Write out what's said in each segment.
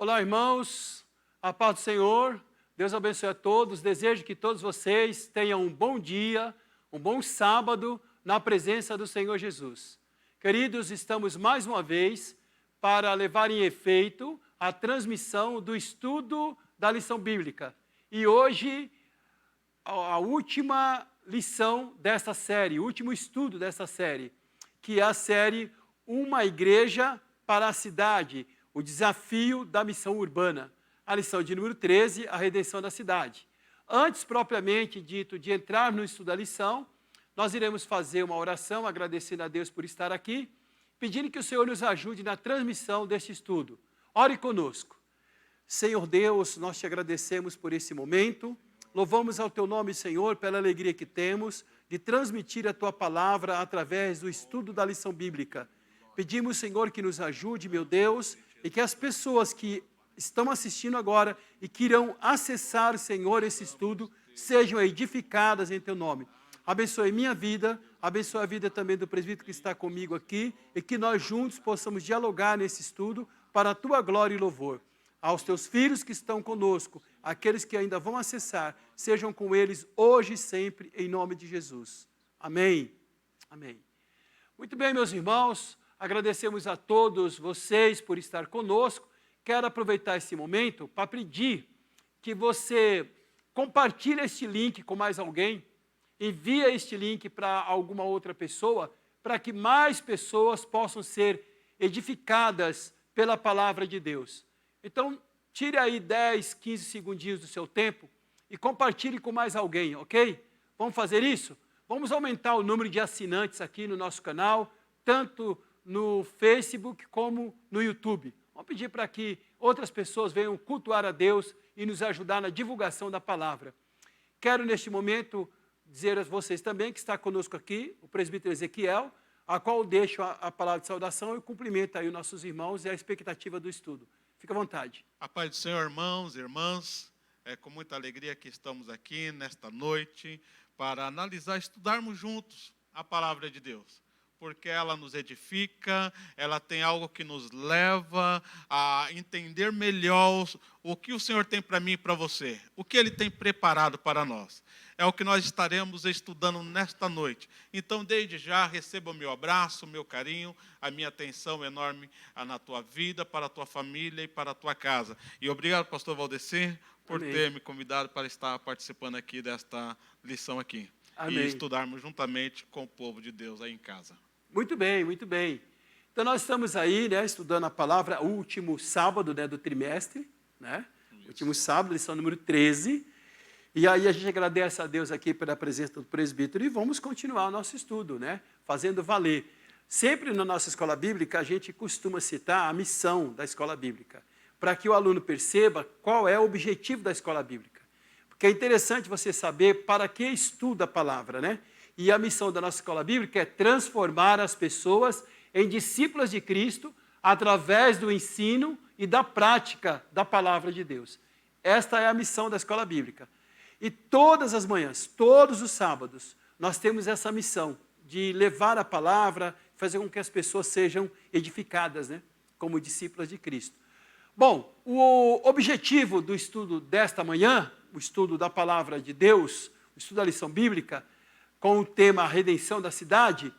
Olá, irmãos, a paz do Senhor, Deus abençoe a todos, desejo que todos vocês tenham um bom dia, um bom sábado na presença do Senhor Jesus. Queridos, estamos mais uma vez para levar em efeito a transmissão do estudo da lição bíblica. E hoje, a última lição desta série, o último estudo dessa série, que é a série Uma Igreja para a Cidade, o desafio da missão urbana. A lição de número 13, a redenção da cidade. Antes, propriamente dito, de entrar no estudo da lição, nós iremos fazer uma oração, agradecendo a Deus por estar aqui, pedindo que o Senhor nos ajude na transmissão deste estudo. Ore conosco. Senhor Deus, nós te agradecemos por esse momento, louvamos ao teu nome, Senhor, pela alegria que temos de transmitir a tua palavra através do estudo da lição bíblica. Pedimos, Senhor, que nos ajude, meu Deus, e que as pessoas que estão assistindo agora e que irão acessar, Senhor, esse estudo, sejam edificadas em teu nome. Abençoe minha vida, abençoe a vida também do presbítero que está comigo aqui, e que nós juntos possamos dialogar nesse estudo para a tua glória e louvor. Aos teus filhos que estão conosco, aqueles que ainda vão acessar, sejam com eles hoje e sempre, em nome de Jesus. Amém. Amém. Muito bem, meus irmãos, agradecemos a todos vocês por estar conosco. Quero aproveitar esse momento para pedir que você compartilhe este link com mais alguém, envie este link para alguma outra pessoa, para que mais pessoas possam ser edificadas pela palavra de Deus. Então, tire aí 10, 15 segundinhos do seu tempo e compartilhe com mais alguém, ok? Vamos fazer isso? Vamos aumentar o número de assinantes aqui no nosso canal, tanto no Facebook como no YouTube. Vamos pedir para que outras pessoas venham cultuar a Deus e nos ajudar na divulgação da palavra. Quero, neste momento, dizer a vocês também que está conosco aqui o presbítero Ezequiel, a qual deixo a palavra de saudação e cumprimento aí os nossos irmãos e a expectativa do estudo. Fica à vontade. A paz do Senhor, irmãos e irmãs, é com muita alegria que estamos aqui nesta noite para analisar, estudarmos juntos a palavra de Deus. Porque ela nos edifica, ela tem algo que nos leva a entender melhor o que o Senhor tem para mim e para você, o que Ele tem preparado para nós. É o que nós estaremos estudando nesta noite. Então, desde já, receba o meu abraço, o meu carinho, a minha atenção enorme na tua vida, para a tua família e para a tua casa. E obrigado, pastor Valdecir, por Amém. ter me convidado para estar participando aqui desta lição aqui. Amém. E estudarmos juntamente com o povo de Deus aí em casa. Muito bem, muito bem. Então, nós estamos aí, estudando a palavra, o último sábado, do trimestre, Último sábado, lição número 13. E aí a gente agradece a Deus aqui pela presença do presbítero e vamos continuar o nosso estudo, fazendo valer. Sempre na nossa escola bíblica, a gente costuma citar a missão da escola bíblica, para que o aluno perceba qual é o objetivo da escola bíblica. Porque é interessante você saber para que estuda a palavra, E a missão da nossa escola bíblica é transformar as pessoas em discípulas de Cristo através do ensino e da prática da palavra de Deus. Esta é a missão da escola bíblica. E todas as manhãs, todos os sábados, nós temos essa missão de levar a palavra, fazer com que as pessoas sejam edificadas, como discípulas de Cristo. Bom, o objetivo do estudo desta manhã, o estudo da palavra de Deus, o estudo da lição bíblica, com o tema Redenção da Cidade,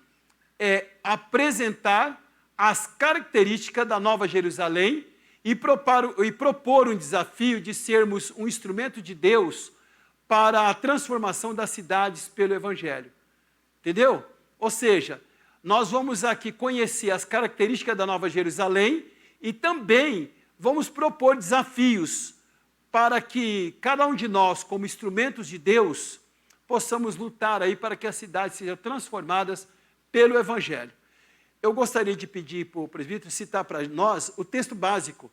é apresentar as características da Nova Jerusalém e propor um desafio de sermos um instrumento de Deus para a transformação das cidades pelo Evangelho. Entendeu? Ou seja, nós vamos aqui conhecer as características da Nova Jerusalém e também vamos propor desafios para que cada um de nós, como instrumentos de Deus, possamos lutar aí para que as cidades sejam transformadas pelo Evangelho. Eu gostaria de pedir para o presbítero citar para nós o texto básico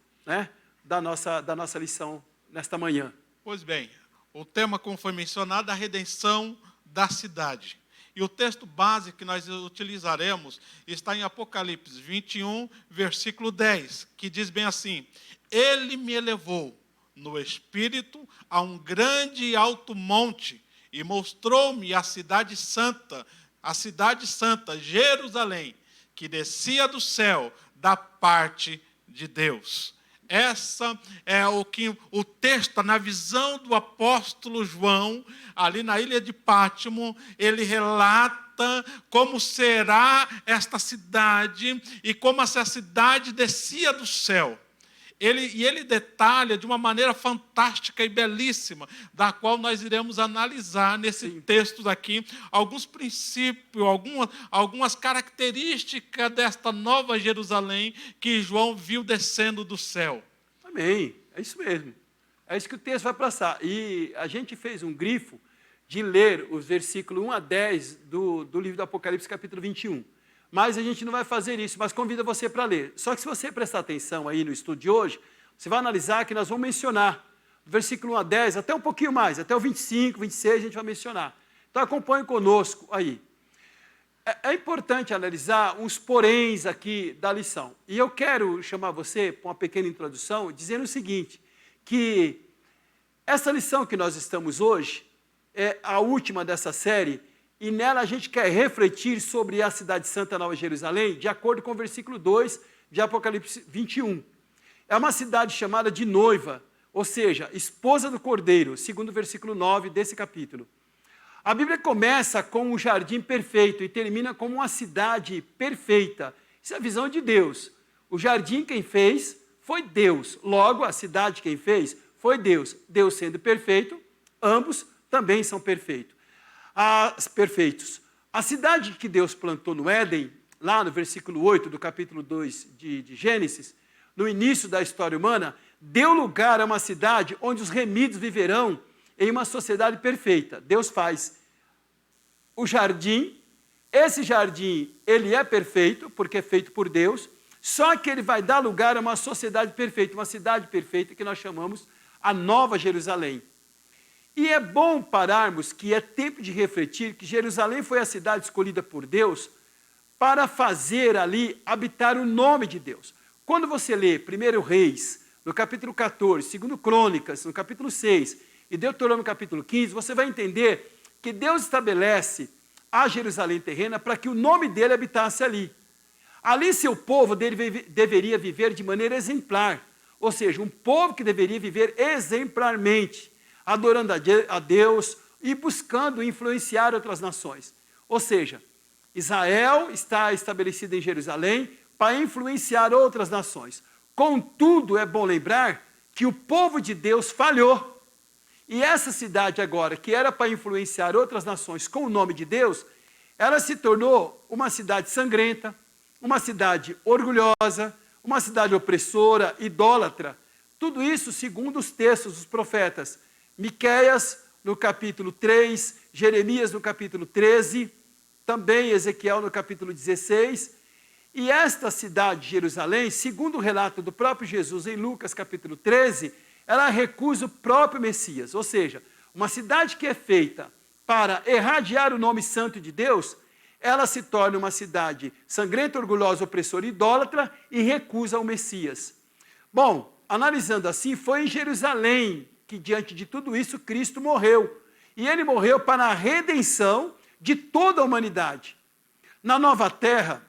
da nossa lição nesta manhã. Pois bem, o tema, como foi mencionado, é a redenção da cidade. E o texto básico que nós utilizaremos está em Apocalipse 21, versículo 10, que diz bem assim: Ele me elevou no Espírito a um grande e alto monte, e mostrou-me a cidade santa, Jerusalém, que descia do céu da parte de Deus. essa é o texto, na visão do apóstolo João, ali na ilha de Pátimo, ele relata como será esta cidade e como essa cidade descia do céu. Ele detalha de uma maneira fantástica e belíssima, da qual nós iremos analisar nesse texto aqui, alguns princípios, algumas características desta nova Jerusalém que João viu descendo do céu. Amém, é isso mesmo. É isso que o texto vai passar. E a gente fez um grifo de ler os versículos 1 a 10 do livro do Apocalipse, capítulo 21. Mas a gente não vai fazer isso, mas convido você para ler. Só que se você prestar atenção aí no estudo de hoje, você vai analisar que nós vamos mencionar, do versículo 1 a 10, até um pouquinho mais, até o 25, 26, a gente vai mencionar. Então acompanhe conosco aí. É importante analisar uns poréns aqui da lição. E eu quero chamar você para uma pequena introdução, dizendo o seguinte, que essa lição que nós estamos hoje é a última dessa série, e nela a gente quer refletir sobre a cidade santa Nova Jerusalém, de acordo com o versículo 2 de Apocalipse 21. É uma cidade chamada de noiva, ou seja, esposa do Cordeiro, segundo o versículo 9 desse capítulo. A Bíblia começa com um jardim perfeito e termina como uma cidade perfeita. Isso é a visão de Deus. O jardim quem fez foi Deus. Logo, a cidade quem fez foi Deus. Deus sendo perfeito, ambos também são perfeitos. A cidade que Deus plantou no Éden, lá no versículo 8 do capítulo 2 de Gênesis, no início da história humana, deu lugar a uma cidade onde os remidos viverão em uma sociedade perfeita. Deus faz o jardim, esse jardim, ele é perfeito, porque é feito por Deus, só que ele vai dar lugar a uma sociedade perfeita, uma cidade perfeita que nós chamamos a Nova Jerusalém. E é bom pararmos que é tempo de refletir que Jerusalém foi a cidade escolhida por Deus para fazer ali habitar o nome de Deus. Quando você lê 1 Reis, no capítulo 14, 2 Crônicas, no capítulo 6, e Deuteronômio, no capítulo 15, você vai entender que Deus estabelece a Jerusalém terrena para que o nome dele habitasse ali. Ali seu povo deveria viver de maneira exemplar, ou seja, um povo que deveria viver exemplarmente, adorando a Deus e buscando influenciar outras nações. Ou seja, Israel está estabelecido em Jerusalém para influenciar outras nações. Contudo, é bom lembrar que o povo de Deus falhou. E essa cidade agora, que era para influenciar outras nações com o nome de Deus, ela se tornou uma cidade sangrenta, uma cidade orgulhosa, uma cidade opressora, idólatra. Tudo isso segundo os textos dos profetas Miqueias, no capítulo 3, Jeremias, no capítulo 13, também Ezequiel, no capítulo 16. E esta cidade, Jerusalém, segundo o relato do próprio Jesus em Lucas, capítulo 13, ela recusa o próprio Messias. Ou seja, uma cidade que é feita para irradiar o nome santo de Deus, ela se torna uma cidade sangrenta, orgulhosa, opressora, idólatra e recusa o Messias. Bom, analisando assim, foi em Jerusalém que diante de tudo isso Cristo morreu. E ele morreu para a redenção de toda a humanidade. Na nova terra,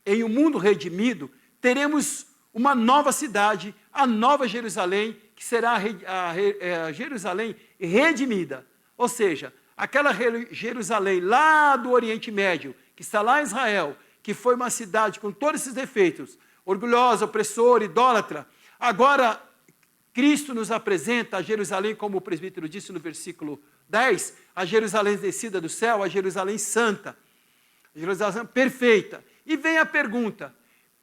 em um mundo redimido, teremos uma nova cidade, a Nova Jerusalém, que será a Jerusalém redimida. Ou seja, aquela Jerusalém lá do Oriente Médio, que está lá em Israel, que foi uma cidade com todos esses defeitos, orgulhosa, opressora, idólatra, agora Cristo nos apresenta a Jerusalém, como o presbítero disse no versículo 10, a Jerusalém descida do céu, a Jerusalém santa, a Jerusalém perfeita. E vem a pergunta,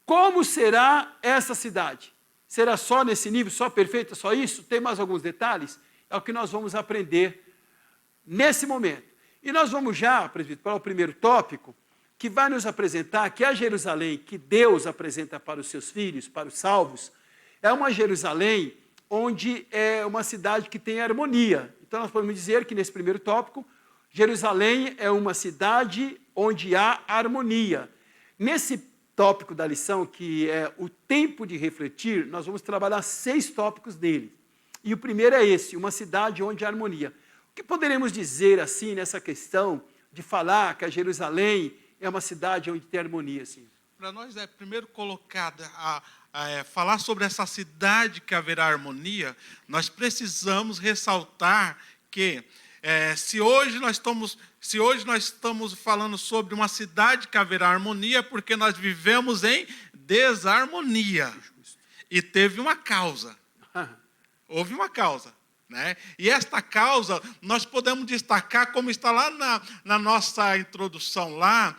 como será essa cidade? Será só nesse nível, só perfeita, só isso? Tem mais alguns detalhes? É o que nós vamos aprender nesse momento. E nós vamos já, presbítero, para o primeiro tópico, que vai nos apresentar que a Jerusalém que Deus apresenta para os seus filhos, para os salvos, é uma Jerusalém onde é uma cidade que tem harmonia. Então, nós podemos dizer que, nesse primeiro tópico, Jerusalém é uma cidade onde há harmonia. Nesse tópico da lição, que é o tempo de refletir, nós vamos trabalhar 6 tópicos dele. E o primeiro é esse, uma cidade onde há harmonia. O que poderemos dizer, assim, nessa questão de falar que a Jerusalém é uma cidade onde tem harmonia, assim? para nós é primeiro colocada falar sobre essa cidade que haverá harmonia, nós precisamos ressaltar que se hoje nós estamos falando sobre uma cidade que haverá harmonia, é porque nós vivemos em desarmonia. E teve uma causa. Houve uma causa. Né? E esta causa nós podemos destacar, como está lá na nossa introdução lá,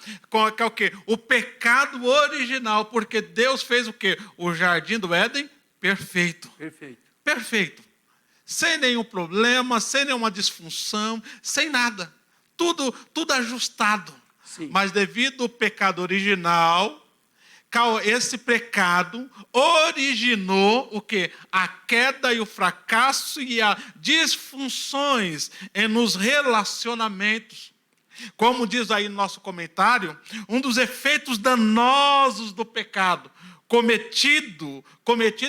que é o quê? O pecado original, porque Deus fez o quê? O jardim do Éden perfeito. Perfeito. Perfeito. Sem nenhum problema, sem nenhuma disfunção, sem nada. Tudo ajustado. Sim. Mas devido ao pecado original, esse pecado originou o quê? A queda e o fracasso e as disfunções nos relacionamentos. Como diz aí no nosso comentário, um dos efeitos danosos do pecado cometido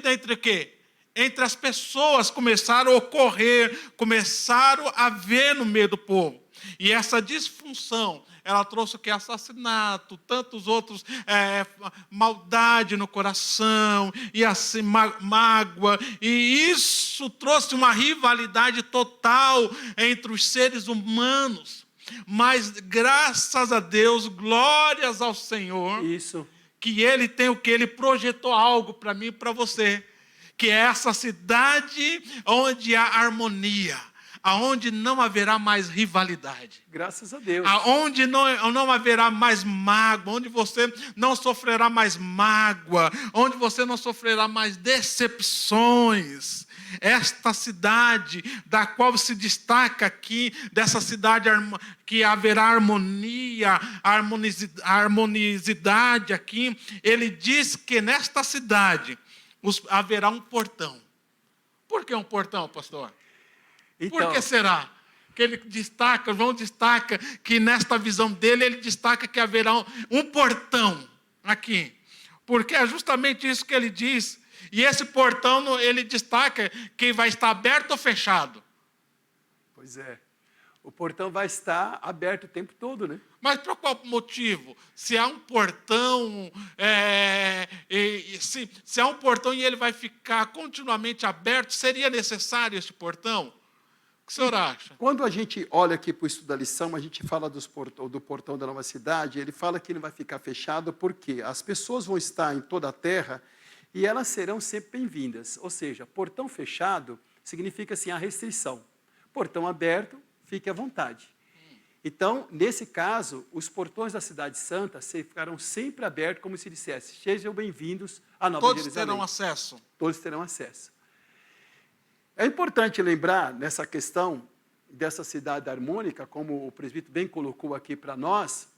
entre o quê? Entre as pessoas começaram a ocorrer, começaram a ver no meio do povo. E essa disfunção, ela trouxe o que? Assassinato, tantos outros, maldade no coração, e assim, mágoa. E isso trouxe uma rivalidade total entre os seres humanos. Mas, graças a Deus, glórias ao Senhor, Isso. que Ele tem o que? Ele projetou algo para mim e para você, que é essa cidade onde há harmonia, aonde não haverá mais rivalidade. Graças a Deus. Aonde não haverá mais mágoa, onde você não sofrerá mais mágoa, onde você não sofrerá mais decepções. Esta cidade, da qual se destaca aqui, dessa cidade que haverá harmonia, harmonicidade aqui, ele diz que nesta cidade haverá um portão. Por que um portão, pastor? Então, Por que será? Que ele destaca, João destaca que nesta visão dele, ele destaca que haverá um portão aqui. Porque é justamente isso que ele diz. E esse portão, ele destaca que vai estar aberto ou fechado. Pois é. O portão vai estar aberto o tempo todo, né? Mas por qual motivo? Se há um portão, se há um portão e ele vai ficar continuamente aberto, seria necessário esse portão? O que o senhor acha? Quando a gente olha aqui para o estudo da lição, a gente fala do portão da nova cidade, ele fala que ele vai ficar fechado porque as pessoas vão estar em toda a terra e elas serão sempre bem-vindas. Ou seja, portão fechado significa assim, a restrição. Portão aberto, fique à vontade. Então, nesse caso, os portões da Cidade Santa ficarão sempre abertos, como se dissesse, sejam bem-vindos à Nova Todos Jerusalém. terão acesso. Todos terão acesso. É importante lembrar, nessa questão dessa cidade harmônica, como o presbítero bem colocou aqui para nós,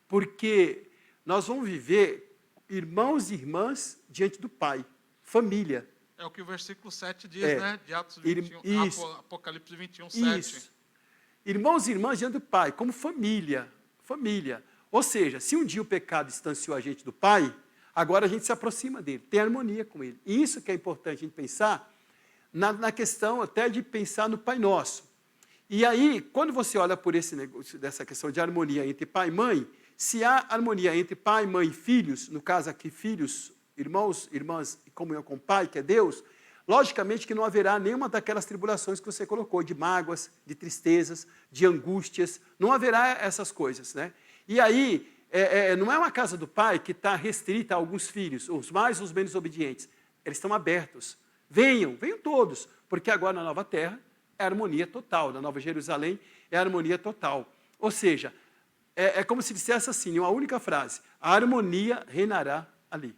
porque nós vamos viver irmãos e irmãs diante do Pai, família. É o que o versículo 7 diz, né? De Atos 21, Apocalipse 21, 7. Isso. Irmãos e irmãs diante do Pai, como família. Família. Ou seja, se um dia o pecado distanciou a gente do Pai, agora a gente se aproxima dele, tem harmonia com ele. E isso que é importante a gente pensar na questão até de pensar no Pai Nosso. E aí, quando você olha por esse negócio, dessa questão de harmonia entre pai e mãe, se há harmonia entre pai, mãe e filhos, no caso aqui filhos, irmãos, irmãs, em comunhão com o Pai, que é Deus, logicamente que não haverá nenhuma daquelas tribulações que você colocou, de mágoas, de tristezas, de angústias, não haverá essas coisas, né? E aí, não é uma casa do Pai que está restrita a alguns filhos, os mais ou os menos obedientes, eles estão abertos. Venham todos, porque agora na nova terra é harmonia total, na Nova Jerusalém é harmonia total. Ou seja, é como se dissesse assim, uma única frase, a harmonia reinará ali.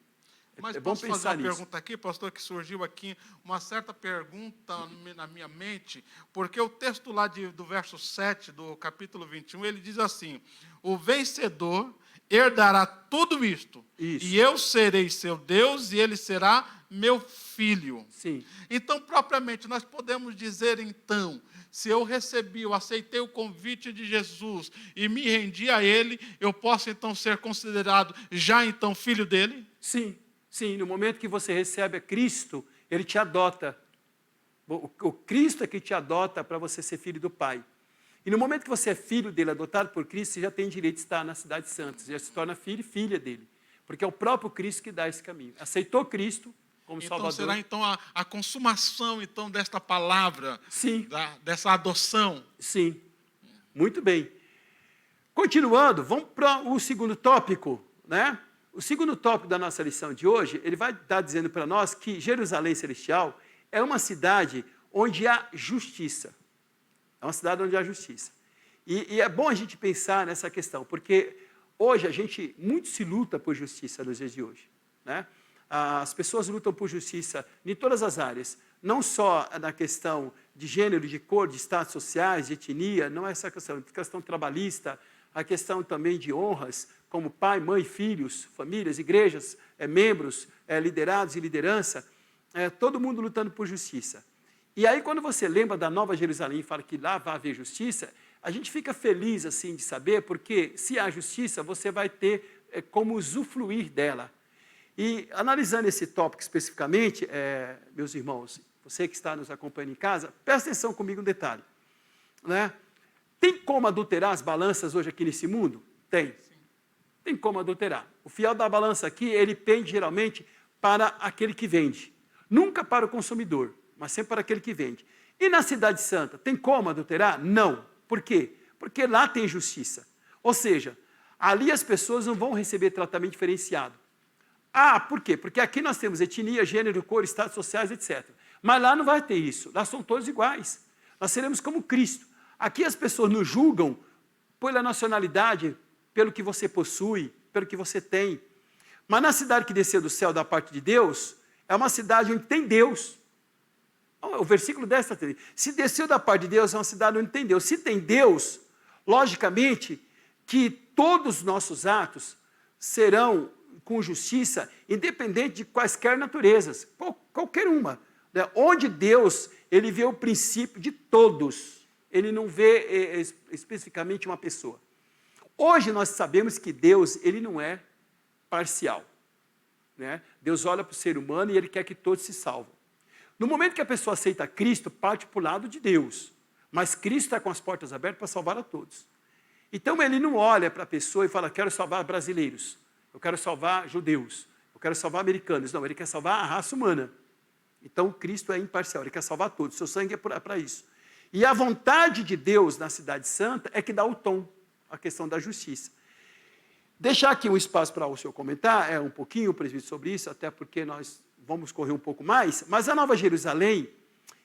Mas bom posso fazer pensar uma nisso. pergunta aqui, pastor, que surgiu aqui, uma certa pergunta na minha mente, porque o texto lá do verso 7 do capítulo 21, ele diz assim, o vencedor herdará tudo isto, Isso. e eu serei seu Deus, e ele será meu filho. Sim. Então, propriamente, nós podemos dizer, então, se eu eu aceitei o convite de Jesus e me rendi a ele, eu posso, então, ser considerado já, então, filho dele? Sim, sim. No momento que você recebe a Cristo, ele te adota. O Cristo é que te adota para você ser filho do Pai. E no momento que você é filho dele, adotado por Cristo, você já tem direito de estar na Cidade Santa. Você já se torna filho e filha dele. porque é o próprio Cristo que dá esse caminho. Aceitou Cristo como Então Salvador. será então a consumação então desta palavra, Sim. dessa adoção. Sim, muito bem. Continuando, vamos para o segundo tópico, né? O segundo tópico da nossa lição de hoje, ele vai estar dizendo para nós que Jerusalém Celestial é uma cidade onde há justiça. É uma cidade onde há justiça. E é bom a gente pensar nessa questão, porque hoje muito se luta por justiça nos dias de hoje, né? As pessoas lutam por justiça em todas as áreas, não só na questão de gênero, de cor, de status sociais, de etnia, não é essa questão trabalhista, a questão também de honras, como pai, mãe, filhos, famílias, igrejas, membros, liderados e liderança, todo mundo lutando por justiça. E aí, quando você lembra da Nova Jerusalém e fala que lá vai haver justiça, a gente fica feliz assim de saber, porque se há justiça, você vai ter como usufruir dela. E analisando esse tópico especificamente, meus irmãos, você que está nos acompanhando em casa, presta atenção comigo um detalhe, né? Tem como adulterar as balanças hoje aqui nesse mundo? Tem. Tem como adulterar. O fiel da balança aqui, ele pende geralmente para aquele que vende. Nunca para o consumidor, mas sempre para aquele que vende. E na Cidade Santa, tem como adulterar? Não. Por quê? Porque lá tem justiça. Ou seja, ali as pessoas não vão receber tratamento diferenciado. Ah, por quê? Porque aqui nós temos etnia, gênero, cor, status sociais, etc. Mas lá não vai ter isso. Lá são todos iguais. Nós seremos como Cristo. Aqui as pessoas nos julgam pela nacionalidade, pelo que você possui, pelo que você tem. Mas na cidade que desceu do céu da parte de Deus, é uma cidade onde tem Deus. O versículo 10 está dizendo, se desceu da parte de Deus, é uma cidade onde tem Deus. Se tem Deus, logicamente que todos os nossos atos serão com justiça, independente de quaisquer naturezas, qualquer uma. Né? Onde Deus, ele vê o princípio de todos. Ele não vê especificamente uma pessoa. Hoje nós sabemos que Deus, ele não é parcial. Né? Deus olha para o ser humano e ele quer que todos se salvam. No momento que a pessoa aceita Cristo, parte para o lado de Deus. Mas Cristo está com as portas abertas para salvar a todos. Então ele não olha para a pessoa e fala, quero salvar brasileiros, eu quero salvar judeus, eu quero salvar americanos. Não, ele quer salvar a raça humana. Então Cristo é imparcial, ele quer salvar todos, seu sangue é para isso. E a vontade de Deus na Cidade Santa é que dá o tom, a questão da justiça. Deixar aqui um espaço para o senhor comentar, um pouquinho, presbítero, sobre isso, até porque nós vamos correr um pouco mais, mas a Nova Jerusalém,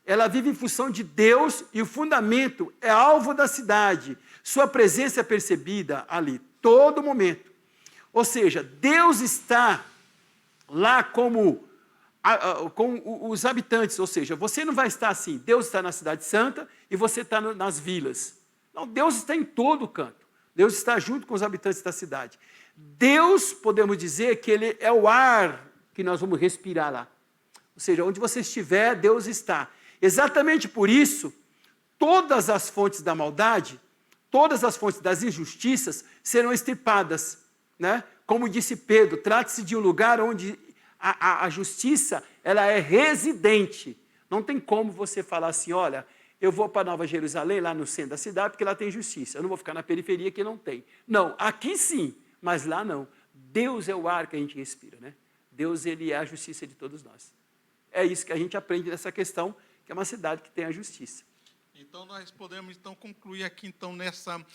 ela vive em função de Deus e o fundamento é alvo da cidade. Sua presença é percebida ali, todo momento. Ou seja, Deus está lá com os habitantes, ou seja, você não vai estar assim, Deus está na Cidade Santa e você está nas vilas. Não, Deus está em todo canto. Deus está junto com os habitantes da cidade. Deus, podemos dizer que ele é o ar que nós vamos respirar lá. Ou seja, onde você estiver, Deus está. Exatamente por isso, todas as fontes da maldade, todas as fontes das injustiças serão extirpadas. Né? Como disse Pedro, trata-se de um lugar onde a justiça ela é residente. Não tem como você falar assim, olha, eu vou para Nova Jerusalém, lá no centro da cidade, porque lá tem justiça. Eu não vou ficar na periferia que não tem. Não, aqui sim, mas lá não. Deus é o ar que a gente respira, né? Deus, ele é a justiça de todos nós. É isso que a gente aprende nessa questão, que é uma cidade que tem a justiça. Então, nós podemos então concluir aqui então nessa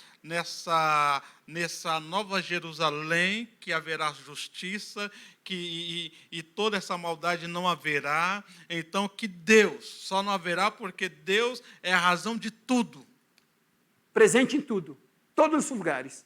Nova Jerusalém, que haverá justiça, e toda essa maldade não haverá. Então, que Deus só não haverá porque Deus é a razão de tudo. Presente em tudo, todos os lugares.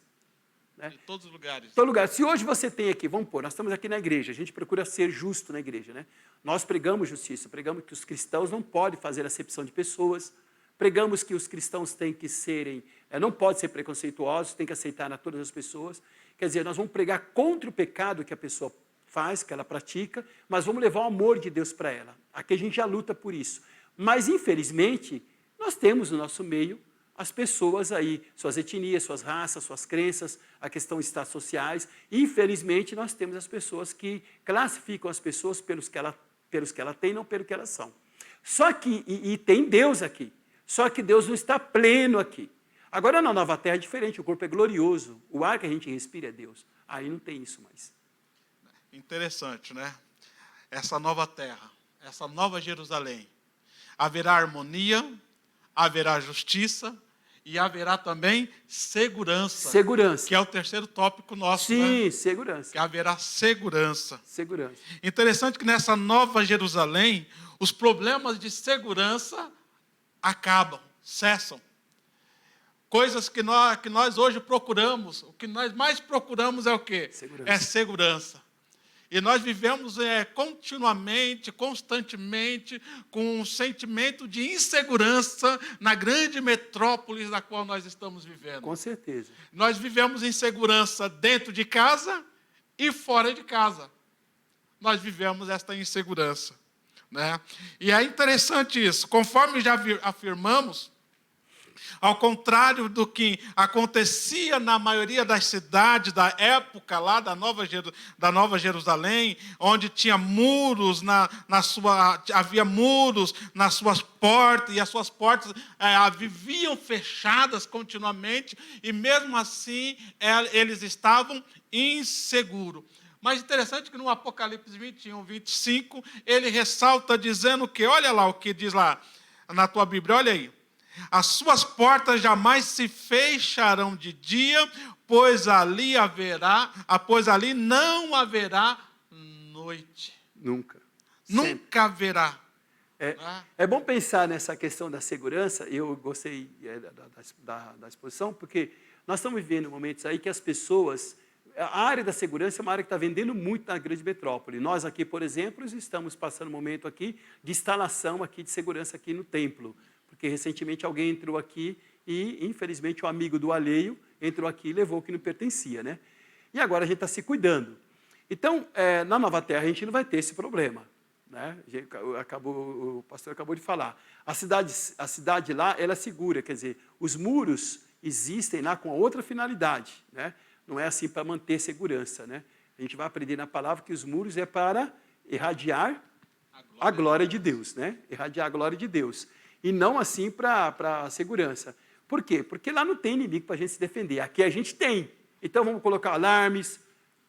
Né? Em todos os lugares. Todo lugar. Se hoje você tem aqui, vamos pôr, nós estamos aqui na igreja, a gente procura ser justo na igreja. Né? Nós pregamos justiça, pregamos que os cristãos não podem fazer acepção de pessoas, pregamos que os cristãos têm que serem, não podem ser preconceituosos, têm que aceitar a todas as pessoas. Quer dizer, nós vamos pregar contra o pecado que a pessoa faz, que ela pratica, mas vamos levar o amor de Deus para ela. Aqui a gente já luta por isso. Mas, infelizmente, nós temos no nosso meio as pessoas aí, suas etnias, suas raças, suas crenças, a questão de status sociais. Infelizmente, nós temos as pessoas que classificam as pessoas pelos que ela tem, não pelo que elas são. Só que, e tem Deus aqui. Só que Deus não está pleno aqui. Agora, na Nova Terra é diferente, o corpo é glorioso, o ar que a gente respira é Deus. Aí não tem isso mais. Interessante, né? Essa nova terra, essa nova Jerusalém. Haverá harmonia, haverá justiça e haverá também segurança. Segurança. Que é o terceiro tópico nosso, Sim, né? segurança. Que haverá segurança. Segurança. Interessante que nessa nova Jerusalém, os problemas de segurança acabam, cessam. Coisas que nós hoje procuramos, o que nós mais procuramos é o quê? Segurança. É segurança. E nós vivemos continuamente, constantemente, com um sentimento de insegurança na grande metrópole na qual nós estamos vivendo. Com certeza. Nós vivemos insegurança dentro de casa e fora de casa. Nós vivemos esta insegurança, né? E é interessante isso. Conforme já afirmamos, ao contrário do que acontecia na maioria das cidades da época lá da Nova Jerusalém, onde tinha muros havia muros nas suas portas, e as suas portas viviam fechadas continuamente, e mesmo assim eles estavam inseguros. Mas interessante que no Apocalipse 21, 25, ele ressalta dizendo que, olha lá o que diz lá na tua Bíblia, olha aí. As suas portas jamais se fecharão de dia, pois ali não haverá noite. Nunca. Nunca haverá. É bom pensar nessa questão da segurança. Eu gostei da exposição, porque nós estamos vivendo momentos aí que as pessoas... A área da segurança é uma área que está vendendo muito na grande metrópole. Nós aqui, por exemplo, estamos passando um momento aqui de instalação aqui de segurança aqui no templo. Porque recentemente alguém entrou aqui e, infelizmente, um amigo do alheio entrou aqui e levou o que não pertencia, né? E agora a gente está se cuidando. Então, na Nova Terra, a gente não vai ter esse problema, né? O pastor acabou de falar. A cidade lá, ela é segura, quer dizer, os muros existem lá com outra finalidade, né? Não é assim para manter segurança, né? A gente vai aprender na palavra que os muros é para irradiar a glória de Deus, né? Irradiar a glória de Deus. E não assim para segurança. Por quê? Porque lá não tem inimigo para a gente se defender. Aqui a gente tem. Então vamos colocar alarmes,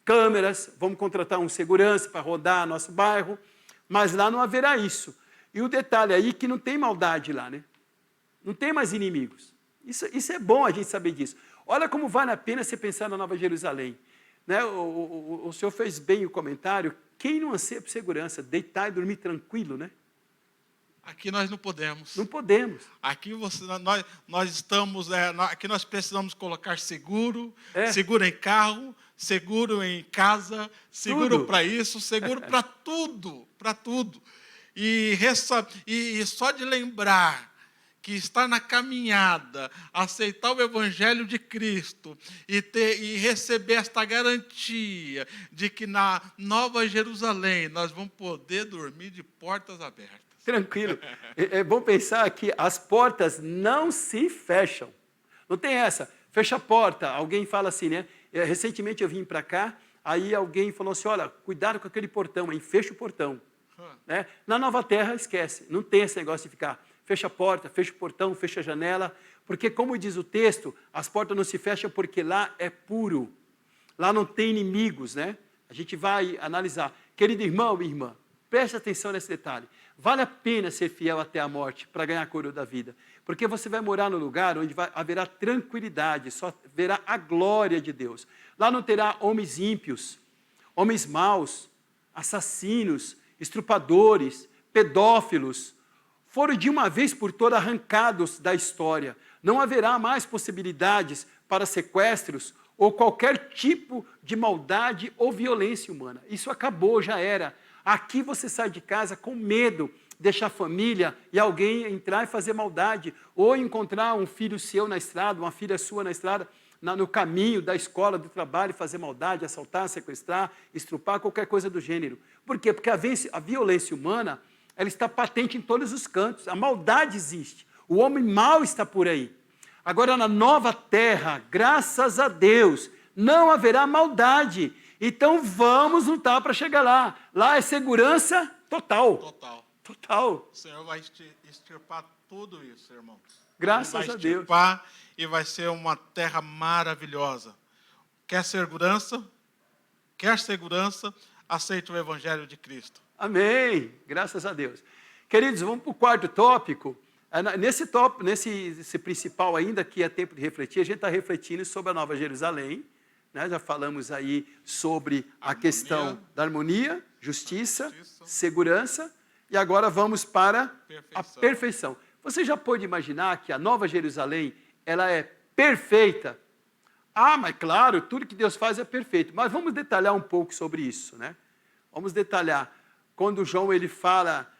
câmeras, vamos contratar um segurança para rodar nosso bairro, mas lá não haverá isso. E o detalhe aí é que não tem maldade lá, né? Não tem mais inimigos. Isso é bom a gente saber disso. Olha como vale a pena você pensar na Nova Jerusalém. Né? O senhor fez bem o comentário. Quem não anseia por segurança? Deitar e dormir tranquilo, né? Aqui nós não podemos. Não podemos. Aqui nós estamos, aqui nós precisamos colocar seguro, seguro em carro, seguro em casa, seguro para isso, seguro para tudo, para tudo. E só de lembrar que está na caminhada, aceitar o Evangelho de Cristo e receber esta garantia de que na Nova Jerusalém nós vamos poder dormir de portas abertas. Tranquilo. É bom pensar que as portas não se fecham. Não tem essa. Fecha a porta. Alguém fala assim, né? Recentemente eu vim para cá, aí alguém falou assim, olha, cuidado com aquele portão aí, fecha o portão. Né? Na Nova Terra, esquece. Não tem esse negócio de ficar, fecha a porta, fecha o portão, fecha a janela, porque como diz o texto, as portas não se fecham porque lá é puro. Lá não tem inimigos, né? A gente vai analisar. Querido irmão e irmã, preste atenção nesse detalhe. Vale a pena ser fiel até a morte para ganhar a coroa da vida. Porque você vai morar num lugar onde haverá tranquilidade, só verá a glória de Deus. Lá não terá homens ímpios, homens maus, assassinos, estrupadores, pedófilos. Foram de uma vez por todas arrancados da história. Não haverá mais possibilidades para sequestros ou qualquer tipo de maldade ou violência humana. Isso acabou, já era. Aqui você sai de casa com medo de deixar a família e alguém entrar e fazer maldade, ou encontrar um filho seu na estrada, uma filha sua na estrada, no caminho da escola, do trabalho, fazer maldade, assaltar, sequestrar, estrupar, qualquer coisa do gênero. Por quê? Porque a violência humana, ela está patente em todos os cantos. A maldade existe. O homem mau está por aí. Agora, na Nova Terra, graças a Deus, não haverá maldade. Então, vamos lutar para chegar lá. Lá é segurança total. Total. Total. O Senhor vai extirpar tudo isso, irmão. Graças a Deus. Extirpar e vai ser uma terra maravilhosa. Quer segurança? Quer segurança? aceite o Evangelho de Cristo. Amém. Graças a Deus. Queridos, vamos para o quarto tópico. Nesse principal ainda, que é tempo de refletir, a gente está refletindo sobre a Nova Jerusalém, né? Já falamos aí sobre a questão da harmonia, justiça, segurança, e agora vamos para a perfeição. Você já pôde imaginar que a Nova Jerusalém, ela é perfeita? Ah, mas claro, tudo que Deus faz é perfeito. Mas vamos detalhar um pouco sobre isso, né? Vamos detalhar. Quando João ele fala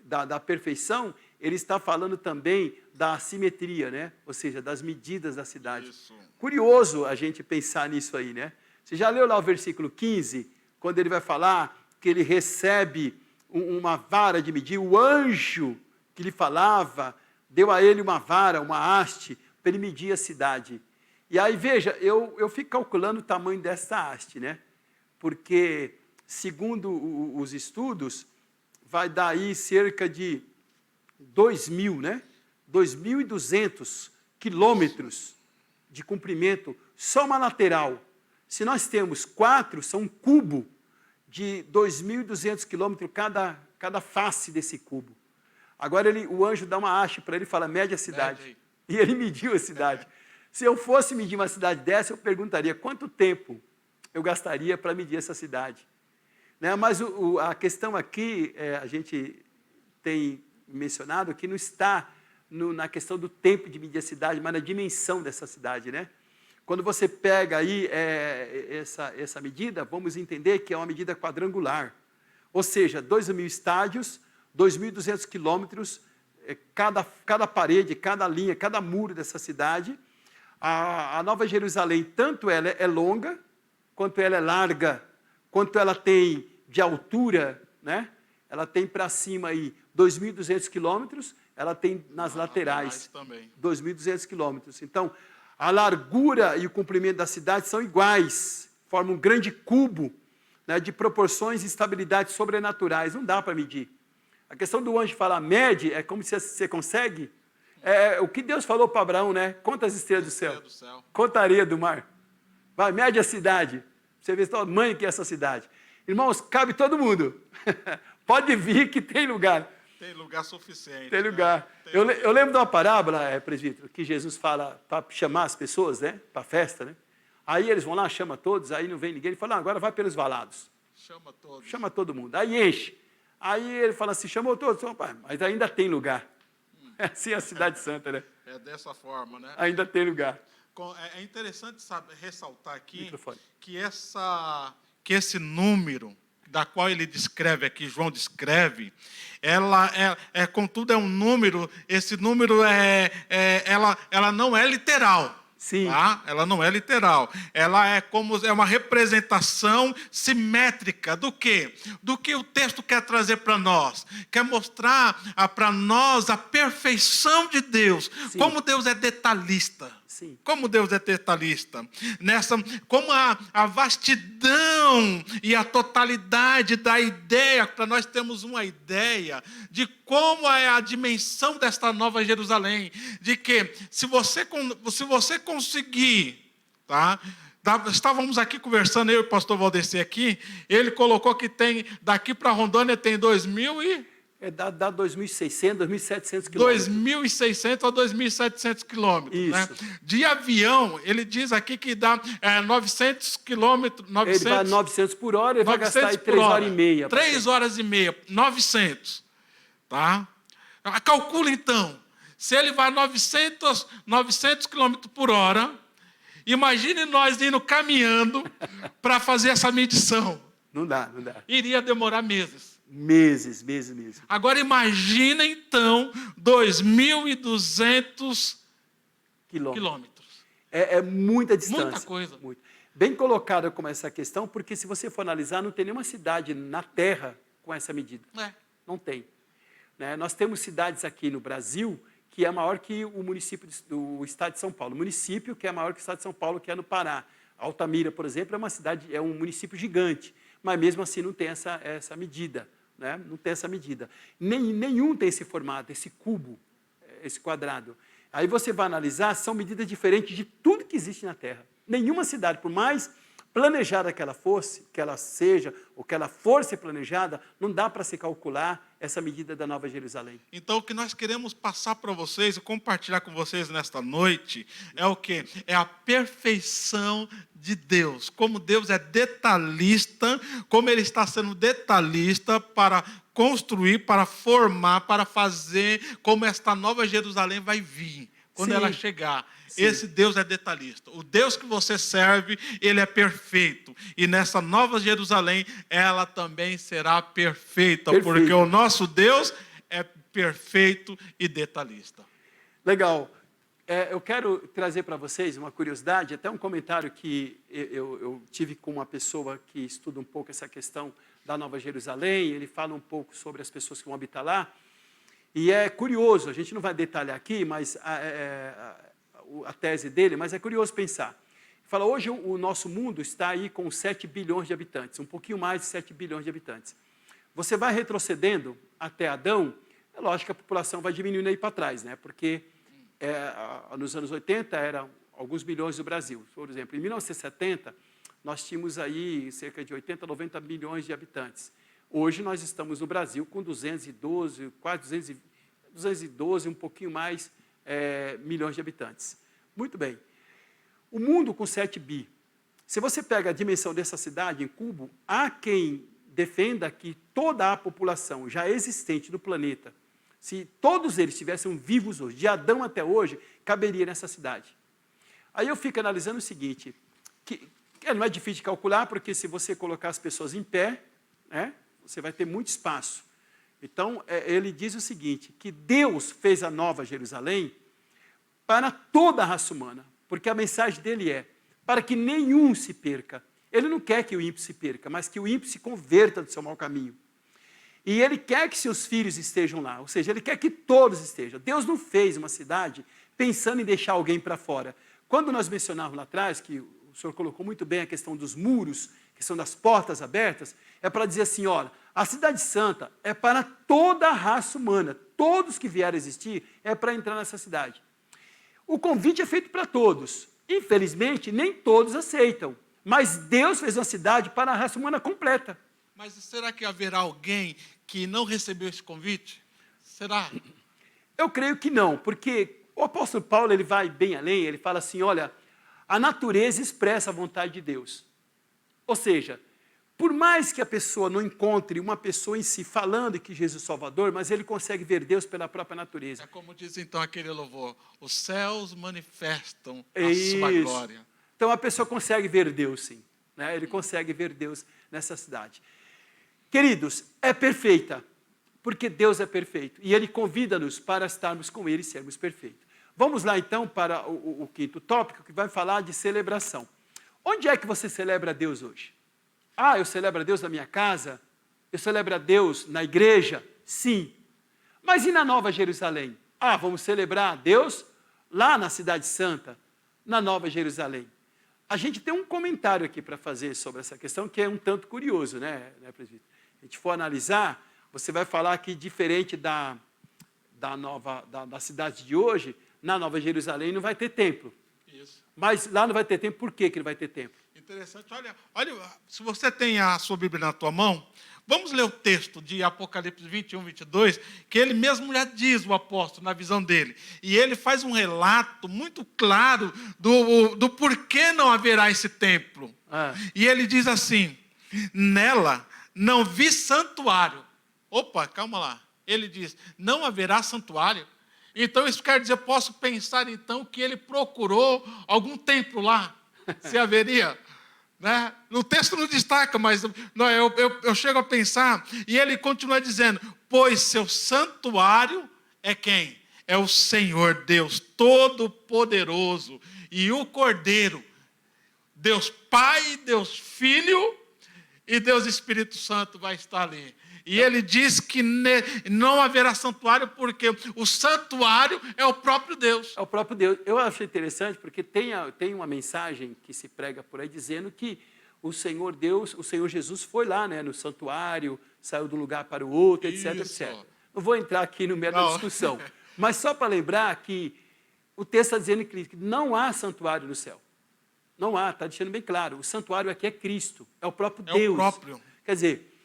da perfeição, ele está falando também da simetria, né? Ou seja, das medidas da cidade. Isso. Curioso a gente pensar nisso aí, né? Você já leu lá o versículo 15, quando ele vai falar que ele recebe uma vara de medir, o anjo que lhe falava, deu a ele uma vara, uma haste, para ele medir a cidade. E aí, veja, eu fico calculando o tamanho dessa haste, né? Porque, segundo os estudos, vai dar aí cerca de 2.000, né? 2.200 quilômetros de comprimento, só uma lateral. Se nós temos 4, são um cubo de 2.200 quilômetros cada face desse cubo. Agora o anjo dá uma haste para ele e fala, mede a cidade. E ele mediu a cidade. Se eu fosse medir uma cidade dessa, eu perguntaria quanto tempo eu gastaria para medir essa cidade. Né? Mas a questão aqui, a gente tem mencionado que não está na questão do tempo de medir a cidade, mas na dimensão dessa cidade, né? Quando você pega aí essa medida, vamos entender que é uma medida quadrangular. Ou seja, 2.000 estádios, 2.200 quilômetros, cada parede, cada linha, cada muro dessa cidade. A Nova Jerusalém, tanto ela é longa, quanto ela é larga, quanto ela tem de altura, né? Ela tem para cima aí 2.200 quilômetros, ela tem nas laterais 2.200 quilômetros. Então, a largura e o comprimento da cidade são iguais, formam um grande cubo, né, de proporções e estabilidade sobrenaturais. Não dá para medir. A questão do anjo falar mede é como se você consegue. O que Deus falou para Abraão, né? Conta as estrelas do céu. Conta a areia do mar. Vai, mede a cidade. Você vê o tamanho que é essa cidade. Irmãos, cabe todo mundo. Pode vir que tem lugar. Tem lugar suficiente. Tem lugar. Né? Eu lembro de uma parábola, presbítero, que Jesus fala para chamar as pessoas, né? Para a festa, né? Aí eles vão lá, chama todos, aí não vem ninguém. Ele fala, agora vai pelos valados. Chama todos. Chama todo mundo. Aí enche. Aí ele fala assim, chamou todos, mas ainda tem lugar. É assim a cidade santa, né? É dessa forma, né? Ainda tem lugar. É interessante ressaltar aqui que esse número da qual ele descreve aqui, João descreve, contudo é um número, esse número ela não é literal. Sim. Tá? Ela não é literal. Ela é uma representação simétrica do quê? Do que o texto quer trazer para nós. Quer mostrar para nós a perfeição de Deus. Sim. Como Deus é detalhista. Sim. Como Deus é detalhista. Como a vastidão e a totalidade da ideia, para nós termos uma ideia de como é a dimensão desta Nova Jerusalém. De que, se você conseguir, tá? Estávamos aqui conversando, eu e o pastor Valdeci aqui, ele colocou que tem, daqui para Rondônia tem 2.000 dá 2.600, 2.700 quilômetros. 2.600 a 2.700 quilômetros. Né? De avião, ele diz aqui que dá 900 quilômetros. Ele vai a 900 por hora, ele vai gastar aí 3 horas e meia. 3 horas e meia, 900. Tá? Calcula então, se ele vai 900 quilômetros por hora, imagine nós indo caminhando para fazer essa medição. Não dá. Iria demorar meses. Meses. Agora imagina então 2.200 quilômetros. É muita distância. Muita coisa. Muito. Bem colocada como essa questão, porque se você for analisar, não tem nenhuma cidade na Terra com essa medida. Não tem. Né? Nós temos cidades aqui no Brasil que é maior que o município do estado de São Paulo. O município que é maior que o estado de São Paulo, que é no Pará. Altamira, por exemplo, é um município gigante, mas mesmo assim não tem essa medida. Né? Não tem essa medida. Nenhum tem esse formato, esse cubo, esse quadrado. Aí você vai analisar, são medidas diferentes de tudo que existe na Terra. Nenhuma cidade, por mais planejada que ela fosse, que ela seja, ou que ela for ser planejada, não dá para se calcular essa medida da Nova Jerusalém. Então, o que nós queremos passar para vocês e compartilhar com vocês nesta noite é o quê? É a perfeição de Deus. Como Deus é detalhista, como Ele está sendo detalhista para construir, para formar, para fazer como esta Nova Jerusalém vai vir. Quando Sim. ela chegar, Sim. esse Deus é detalhista. O Deus que você serve, Ele é perfeito. E nessa Nova Jerusalém, ela também será perfeita. Porque o nosso Deus é perfeito e detalhista. Legal. Eu quero trazer para vocês uma curiosidade, até um comentário que eu tive com uma pessoa que estuda um pouco essa questão da Nova Jerusalém. Ele fala um pouco sobre as pessoas que vão habitar lá. E é curioso, a gente não vai detalhar aqui, mas a tese dele, mas é curioso pensar. Ele fala, hoje o nosso mundo está aí com 7 bilhões de habitantes, um pouquinho mais de 7 bilhões de habitantes. Você vai retrocedendo até Adão, é lógico que a população vai diminuindo aí para trás, né? Porque nos anos 80 eram alguns milhões do Brasil. Por exemplo, em 1970, nós tínhamos aí cerca de 80, 90 milhões de habitantes. Hoje nós estamos no Brasil com 212, quase 212, um pouquinho mais, milhões de habitantes. Muito bem. O mundo com 7 bi. Se você pega a dimensão dessa cidade em cubo, há quem defenda que toda a população já existente do planeta, se todos eles estivessem vivos hoje, de Adão até hoje, caberia nessa cidade. Aí eu fico analisando o seguinte, que não é difícil de calcular, porque se você colocar as pessoas em pé, né, você vai ter muito espaço. Então, ele diz o seguinte, que Deus fez a Nova Jerusalém para toda a raça humana, porque a mensagem dele é para que nenhum se perca. Ele não quer que o ímpio se perca, mas que o ímpio se converta do seu mau caminho. E ele quer que seus filhos estejam lá, ou seja, ele quer que todos estejam. Deus não fez uma cidade pensando em deixar alguém para fora. Quando nós mencionávamos lá atrás, que o senhor colocou muito bem a questão dos muros, a questão das portas abertas, é para dizer assim, olha, a cidade santa é para toda a raça humana, todos que vierem a existir é para entrar nessa cidade. O convite é feito para todos. Infelizmente, nem todos aceitam, mas Deus fez uma cidade para a raça humana completa. Mas será que haverá alguém que não recebeu esse convite? Será? Eu creio que não, porque o apóstolo Paulo ele vai bem além, ele fala assim, olha, a natureza expressa a vontade de Deus. Ou seja, por mais que a pessoa não encontre uma pessoa em si falando que Jesus é Salvador, mas ele consegue ver Deus pela própria natureza. É como diz então aquele louvor, os céus manifestam a Isso. sua glória. Então a pessoa consegue ver Deus, sim. Né? Ele consegue ver Deus nessa cidade. Queridos, é perfeita, porque Deus é perfeito. E Ele convida-nos para estarmos com Ele e sermos perfeitos. Vamos lá, então, para o quinto tópico, que vai falar de celebração. Onde é que você celebra a Deus hoje? Ah, eu celebro a Deus na minha casa? Eu celebro a Deus na igreja? Sim. Mas e na Nova Jerusalém? Ah, vamos celebrar a Deus lá na Cidade Santa, na Nova Jerusalém. A gente tem um comentário aqui para fazer sobre essa questão, que é um tanto curioso, né, presbítero? A gente for analisar, você vai falar que diferente da cidade de hoje, na Nova Jerusalém não vai ter templo. Isso. Mas lá não vai ter templo, por que que não vai ter templo? Interessante. Olha, se você tem a sua Bíblia na tua mão, vamos ler o texto de Apocalipse 21, 22, que ele mesmo já diz, o apóstolo, na visão dele. E ele faz um relato muito claro do porquê não haverá esse templo. E ele diz assim, nela não vi santuário. Opa, calma lá. Ele diz, não haverá santuário. Então isso quer dizer, posso pensar então que ele procurou algum templo lá, se haveria. Né? O texto não destaca, mas não, eu chego a pensar, e ele continua dizendo, pois seu santuário é quem? É o Senhor Deus Todo-Poderoso e o Cordeiro, Deus Pai, Deus Filho e Deus Espírito Santo vai estar ali. E ele diz que não haverá santuário, porque o santuário é o próprio Deus. É o próprio Deus. Eu acho interessante, porque tem uma mensagem que se prega por aí, dizendo que o Senhor Deus, o Senhor Jesus foi lá, né, no santuário, saiu de um lugar para o outro, etc, etc. Não vou entrar aqui no meio da discussão, mas só para lembrar que o texto está dizendo que não há santuário no céu. Não há, está deixando bem claro. O santuário aqui é Cristo, é o próprio É Deus. o próprio. Quer dizer,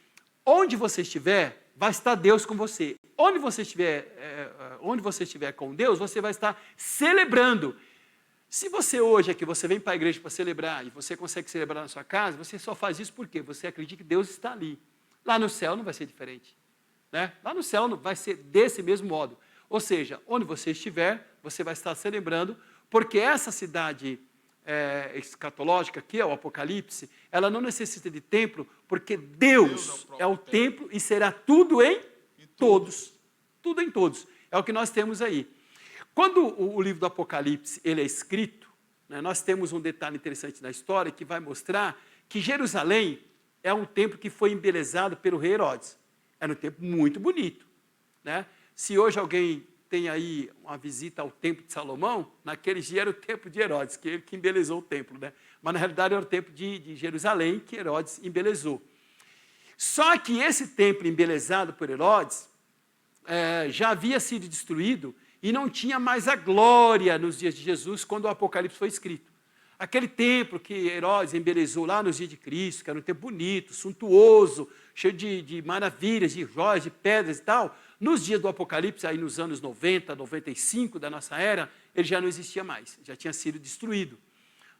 onde você estiver, vai estar Deus com você. Onde você estiver com Deus, você vai estar celebrando. Se você hoje aqui, você vem para a igreja para celebrar, e você consegue celebrar na sua casa, você só faz isso porque você acredita que Deus está ali. Lá no céu não vai ser diferente. Né? Lá no céu vai ser desse mesmo modo. Ou seja, onde você estiver, você vai estar celebrando, porque essa cidade escatológica, que é o Apocalipse, ela não necessita de templo, porque Deus é o templo e será tudo em todos. Tudo em todos. É o que nós temos aí. Quando o livro do Apocalipse ele é escrito, né, nós temos um detalhe interessante na história que vai mostrar que Jerusalém é um templo que foi embelezado pelo rei Herodes. Era um templo muito bonito. Né? Se hoje alguém tem aí uma visita ao templo de Salomão, naquele dia era o templo de Herodes, que ele que embelezou o templo. Né? Mas na realidade era o templo de Jerusalém que Herodes embelezou. Só que esse templo embelezado por Herodes já havia sido destruído e não tinha mais a glória nos dias de Jesus, quando o Apocalipse foi escrito. Aquele templo que Herodes embelezou lá nos dias de Cristo, que era um templo bonito, suntuoso, cheio de maravilhas, de joias, de pedras e tal, nos dias do Apocalipse, aí nos anos 90, 95 da nossa era, ele já não existia mais, já tinha sido destruído.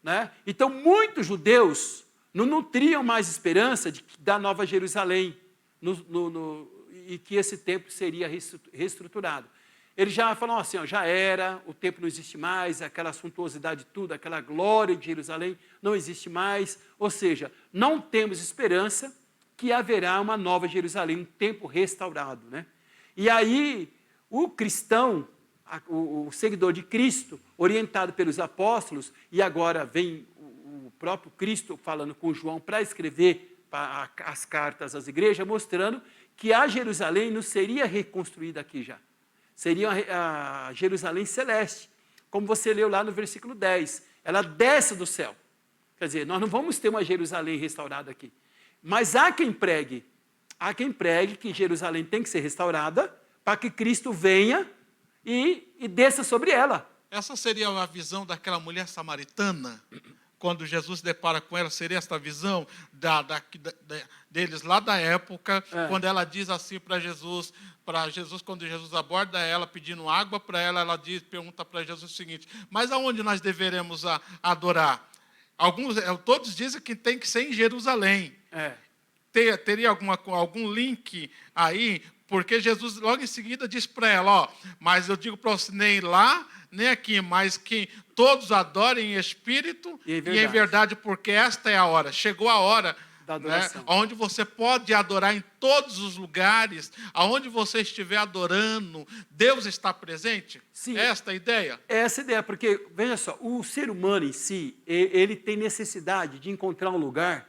Né? Então, muitos judeus não nutriam mais esperança da Nova Jerusalém e que esse templo seria reestruturado. Eles já falaram assim, ó, já era, o templo não existe mais, aquela suntuosidade tudo, aquela glória de Jerusalém não existe mais. Ou seja, não temos esperança que haverá uma nova Jerusalém, um templo restaurado. Né? E aí, o cristão, o seguidor de Cristo, orientado pelos apóstolos, e agora vem o próprio Cristo falando com João para escrever as cartas às igrejas, mostrando que a Jerusalém não seria reconstruída aqui já. Seria a Jerusalém celeste, como você leu lá no versículo 10. Ela desce do céu. Quer dizer, nós não vamos ter uma Jerusalém restaurada aqui. Mas há quem pregue que Jerusalém tem que ser restaurada para que Cristo venha e desça sobre ela. Essa seria a visão daquela mulher samaritana? Quando Jesus depara com ela, seria esta visão deles lá da época, quando ela diz assim para Jesus, quando Jesus aborda ela, pedindo água para ela, pergunta para Jesus o seguinte, mas aonde nós deveremos adorar? Todos dizem que tem que ser em Jerusalém. Teria algum link aí? Porque Jesus logo em seguida diz para ela, mas eu digo para você, nem lá, nem aqui, mas que todos adorem em espírito e em verdade, porque esta é a hora, chegou a hora da adoração, né, onde você pode adorar em todos os lugares, aonde você estiver adorando, Deus está presente? Sim, esta a ideia? É essa a ideia, porque, veja só, o ser humano em si, ele tem necessidade de encontrar um lugar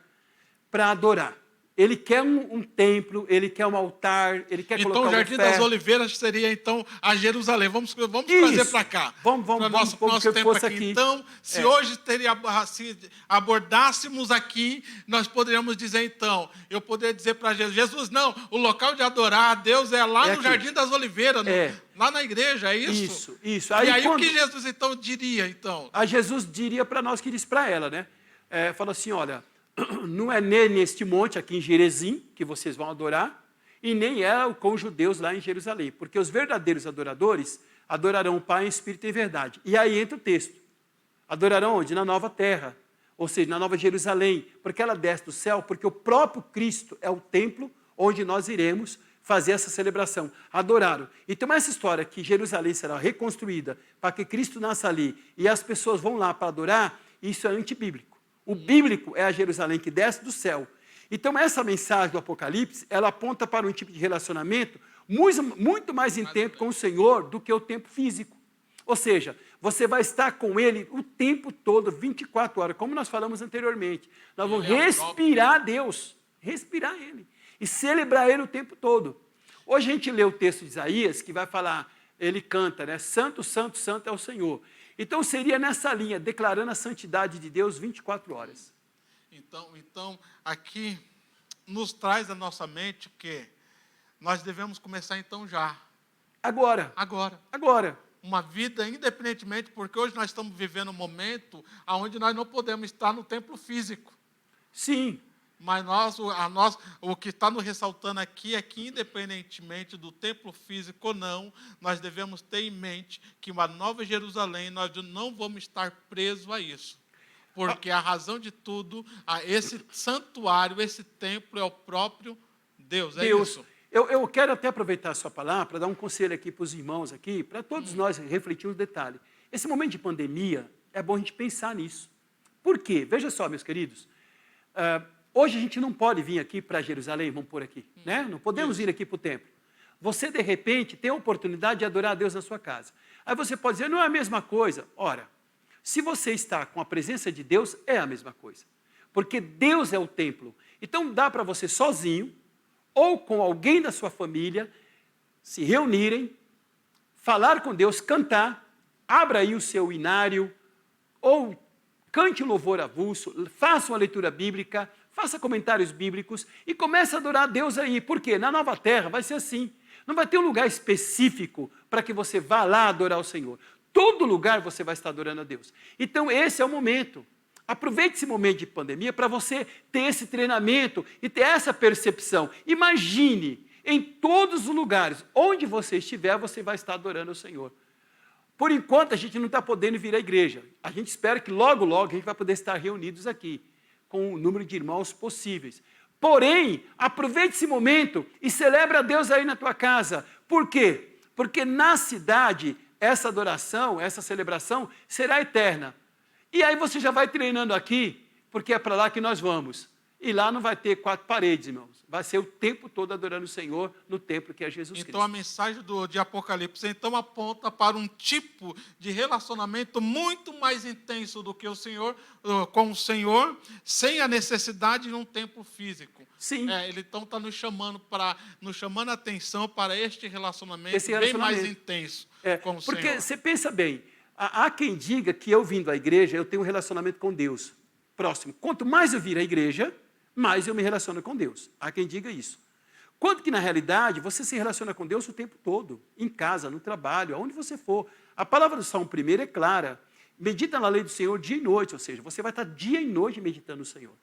para adorar. Ele quer um templo, ele quer um altar, ele quer colocar o Jardim das Oliveiras seria, então, a Jerusalém. Vamos trazer para cá. Vamos nosso tempo aqui. Então, se hoje se abordássemos aqui, nós poderíamos dizer, então, eu poderia dizer para Jesus, não, o local de adorar a Deus é lá no Jardim das Oliveiras, lá na igreja, é isso? Isso. E aí o que Jesus, então, diria, então? A Jesus diria para nós que disse para ela, né? Fala assim, olha, não é nem neste monte aqui em Gerezim que vocês vão adorar, e nem é com os judeus lá em Jerusalém, porque os verdadeiros adoradores adorarão o Pai em espírito e em verdade. E aí entra o texto. Adorarão onde? Na nova terra, ou seja, na nova Jerusalém, porque ela desce do céu, porque o próprio Cristo é o templo onde nós iremos fazer essa celebração. Adoraram. Então essa história que Jerusalém será reconstruída para que Cristo nasça ali e as pessoas vão lá para adorar, isso é antibíblico. O bíblico é a Jerusalém que desce do céu. Então, essa mensagem do Apocalipse, ela aponta para um tipo de relacionamento muito mais intenso com o Senhor do que o tempo físico. Ou seja, você vai estar com Ele o tempo todo, 24 horas, como nós falamos anteriormente. Nós vamos respirar Deus, respirar Ele e celebrar Ele o tempo todo. Hoje a gente lê o texto de Isaías, que vai falar, ele canta, né? Santo, santo, santo é o Senhor. Então, seria nessa linha, declarando a santidade de Deus 24 horas. Então, aqui nos traz à nossa mente que nós devemos começar, então, já. Agora. uma vida independentemente, porque hoje nós estamos vivendo um momento onde nós não podemos estar no templo físico. Sim, Mas o que está nos ressaltando aqui é que, independentemente do templo físico ou não, nós devemos ter em mente que uma Nova Jerusalém, nós não vamos estar presos a isso. Porque a razão de tudo, esse santuário, esse templo é o próprio Deus. É Deus. isso. Eu quero até aproveitar a sua palavra para dar um conselho aqui para os irmãos aqui, para todos nós refletirmos um detalhe. Esse momento de pandemia, é bom a gente pensar nisso. Por quê? Veja só, meus queridos, hoje a gente não pode vir aqui para Jerusalém, vamos pôr aqui, né? Não podemos vir aqui para o templo. Você, de repente, tem a oportunidade de adorar a Deus na sua casa. Aí você pode dizer, não é a mesma coisa. Ora, se você está com a presença de Deus, é a mesma coisa. Porque Deus é o templo. Então dá para você sozinho, ou com alguém da sua família, se reunirem, falar com Deus, cantar, abra aí o seu inário, ou cante louvor avulso, faça uma leitura bíblica, faça comentários bíblicos e comece a adorar a Deus aí. Por quê? Na nova terra vai ser assim. Não vai ter um lugar específico para que você vá lá adorar o Senhor. Todo lugar você vai estar adorando a Deus. Então esse é o momento. Aproveite esse momento de pandemia para você ter esse treinamento e ter essa percepção. Imagine, em todos os lugares, onde você estiver, você vai estar adorando o Senhor. Por enquanto, a gente não está podendo vir à igreja. A gente espera que logo, logo, a gente vai poder estar reunidos aqui, com o número de irmãos possíveis. Porém, aproveite esse momento e celebre a Deus aí na tua casa. Por quê? Porque na cidade, essa adoração, essa celebração será eterna. E aí você já vai treinando aqui, porque é para lá que nós vamos. E lá não vai ter quatro paredes, irmãos. Vai ser o tempo todo adorando o Senhor no templo que é Jesus Cristo. Então a mensagem de Apocalipse então aponta para um tipo de relacionamento muito mais intenso do que o Senhor, com o Senhor, sem a necessidade de um templo físico. Sim. Ele então está nos chamando a atenção para este relacionamento, bem mais intenso com o Senhor. Porque você pensa bem, há quem diga que eu vindo à igreja, eu tenho um relacionamento com Deus próximo. Quanto mais eu vir à igreja, mais eu me relaciono com Deus. Há quem diga isso. Quanto que, na realidade, você se relaciona com Deus o tempo todo, em casa, no trabalho, aonde você for. A palavra do Salmo 1 é clara. Medita na lei do Senhor dia e noite, ou seja, você vai estar dia e noite meditando no Senhor.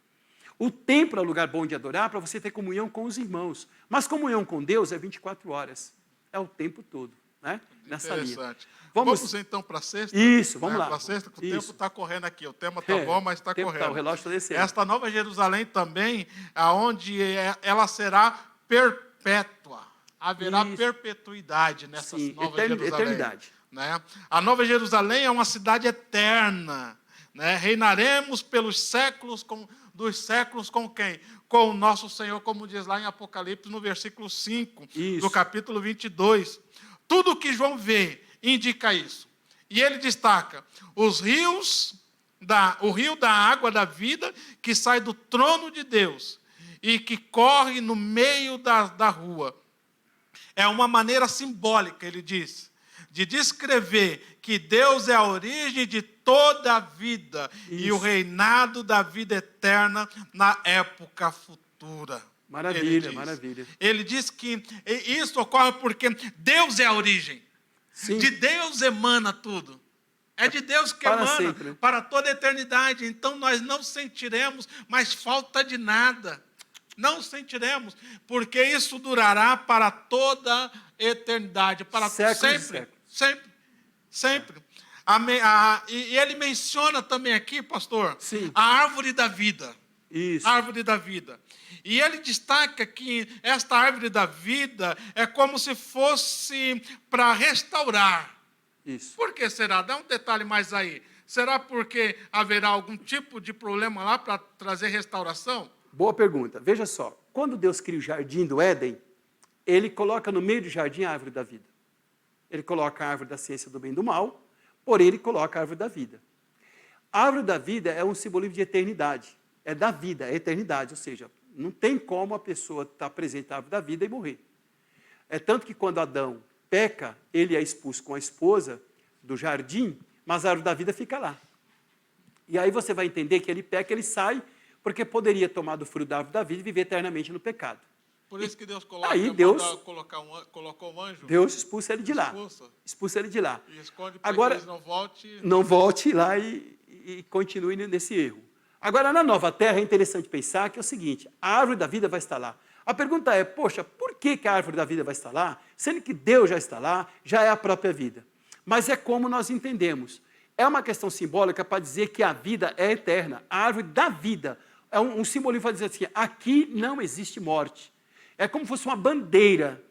O templo é um lugar bom de adorar para você ter comunhão com os irmãos. Mas comunhão com Deus é 24 horas. É o tempo todo, né? Nessa linha. Vamos então para a sexta? Isso, vamos lá. Para a sexta, que o tempo está correndo aqui. O tema está bom, mas está correndo. O relógio está descendo. Esta Nova Jerusalém também, onde ela será perpétua. Haverá perpetuidade nessa Nova Jerusalém. Eternidade. Né? A Nova Jerusalém é uma cidade eterna. Né? Reinaremos pelos séculos dos séculos com quem? Com o nosso Senhor, como diz lá em Apocalipse, no versículo 5, do capítulo 22. Tudo que João vê indica isso. E ele destaca o rio da água da vida que sai do trono de Deus e que corre no meio da rua. É uma maneira simbólica, ele diz, de descrever que Deus é a origem de toda a vida e o reinado da vida eterna na época futura. Maravilha, maravilha. Ele diz que isso ocorre porque Deus é a origem. Sim. De Deus emana tudo. É de Deus que emana sempre, para toda a eternidade. Então nós não sentiremos mais falta de nada. Não sentiremos, porque isso durará para toda a eternidade, para sempre. Sempre. E ele menciona também aqui, pastor, a árvore da vida. Isso. A árvore da vida. E ele destaca que esta árvore da vida é como se fosse para restaurar. Isso. Por que será? Dá um detalhe mais aí. Será porque haverá algum tipo de problema lá para trazer restauração? Boa pergunta. Veja só, quando Deus cria o jardim do Éden, ele coloca no meio do jardim a árvore da vida. Ele coloca a árvore da ciência do bem e do mal, porém ele coloca a árvore da vida. A árvore da vida é um simbolismo de eternidade. É da vida, é eternidade, ou seja, não tem como a pessoa estar presente na árvore da vida e morrer. É tanto que quando Adão peca, ele é expulso com a esposa do jardim, mas a árvore da vida fica lá. E aí você vai entender que ele peca, ele sai, porque poderia tomar do fruto da árvore da vida e viver eternamente no pecado. Por isso que Deus Aí Deus colocou um anjo. Deus expulsa ele de lá. Expulsa ele de lá. E esconde para Agora, que eles não volte lá e continue nesse erro. Agora, na nova terra, é interessante pensar que é o seguinte, a árvore da vida vai estar lá. A pergunta é, poxa, por que a árvore da vida vai estar lá, sendo que Deus já está lá, já é a própria vida? Mas é como nós entendemos. É uma questão simbólica para dizer que a vida é eterna. A árvore da vida é um simbolismo para dizer assim, aqui não existe morte. É como se fosse uma bandeira.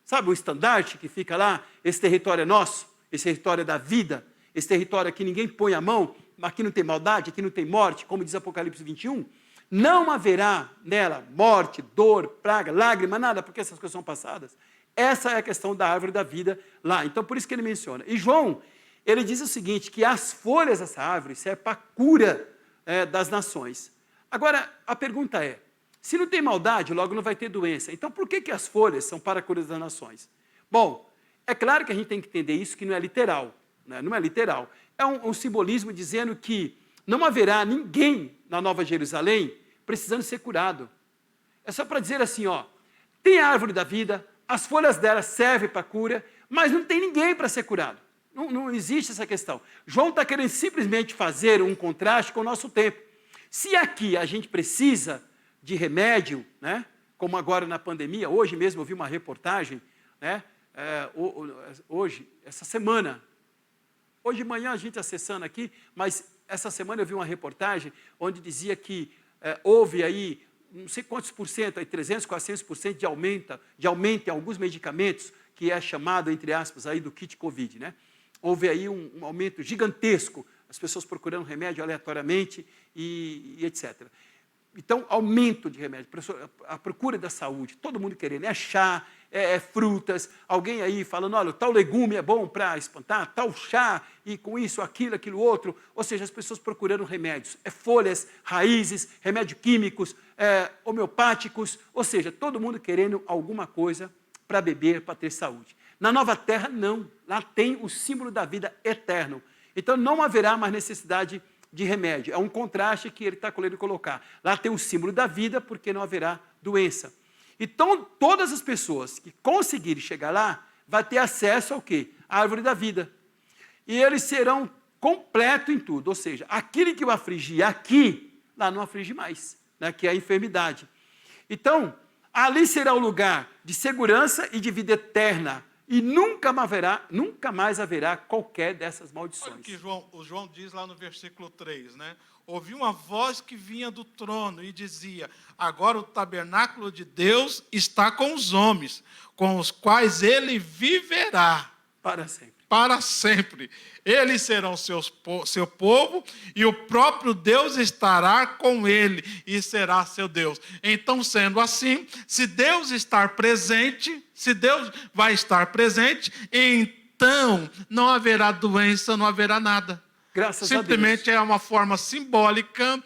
Sabe o estandarte que fica lá? Esse território é nosso, esse território é da vida, esse território aqui ninguém põe a mão, aqui não tem maldade, aqui não tem morte, como diz Apocalipse 21. Não haverá nela morte, dor, praga, lágrima, nada, porque essas coisas são passadas. Essa é a questão da árvore da vida lá. Então, por isso que ele menciona. E João, ele diz o seguinte, que as folhas dessa árvore servem para a cura das nações. Agora, a pergunta é, se não tem maldade, logo não vai ter doença. Então, por que as folhas são para a cura das nações? Bom, é claro que a gente tem que entender isso, que não é literal. Né? Não é literal. É um simbolismo dizendo que não haverá ninguém na Nova Jerusalém precisando ser curado. É só para dizer assim, ó, tem a árvore da vida, as folhas dela servem para cura, mas não tem ninguém para ser curado. Não existe essa questão. João está querendo simplesmente fazer um contraste com o nosso tempo. Se aqui a gente precisa de remédio, né, como agora na pandemia, hoje mesmo eu vi uma reportagem, né, hoje, essa semana, hoje de manhã a gente acessando aqui, mas essa semana eu vi uma reportagem onde dizia que houve aí, não sei quantos por cento, aí 300%, 400% de aumento em alguns medicamentos, que é chamado, entre aspas, aí do kit Covid, né? Houve aí um aumento gigantesco, as pessoas procurando remédio aleatoriamente e etc. Então, aumento de remédio, a procura da saúde, todo mundo querendo, é chá, frutas, alguém aí falando, olha, tal legume é bom para espantar, tal chá, e com isso, aquilo outro, ou seja, as pessoas procurando remédios, folhas, raízes, remédios químicos, homeopáticos, ou seja, todo mundo querendo alguma coisa para beber, para ter saúde. Na nova terra, não, lá tem o símbolo da vida eterno, então não haverá mais necessidade de remédio, é um contraste que ele está querendo colocar. Lá tem o símbolo da vida, porque não haverá doença. Então, todas as pessoas que conseguirem chegar lá, vão ter acesso ao quê? À árvore da vida. E eles serão completos em tudo, ou seja, aquele que o afligir aqui, lá não aflige mais, né, que é a enfermidade. Então, ali será o lugar de segurança e de vida eterna, e nunca mais haverá qualquer dessas maldições. Olha o que o João diz lá no versículo 3, né? Ouvi uma voz que vinha do trono e dizia, agora o tabernáculo de Deus está com os homens, com os quais ele viverá. Para sempre. Para sempre. Eles serão seu povo e o próprio Deus estará com ele e será seu Deus. Então, sendo assim, se Deus estar presente, se Deus vai estar presente, então não haverá doença, não haverá nada. Graças a Deus. Simplesmente é uma forma simbólica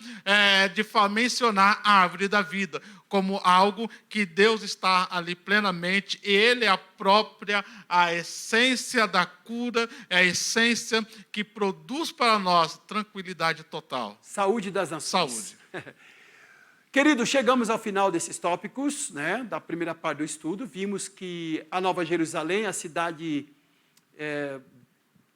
de mencionar a árvore da vida, como algo que Deus está ali plenamente, e Ele é a essência da cura, é a essência que produz para nós tranquilidade total. Saúde das nações. Saúde. Queridos, chegamos ao final desses tópicos, né, da primeira parte do estudo. Vimos que a Nova Jerusalém, a cidade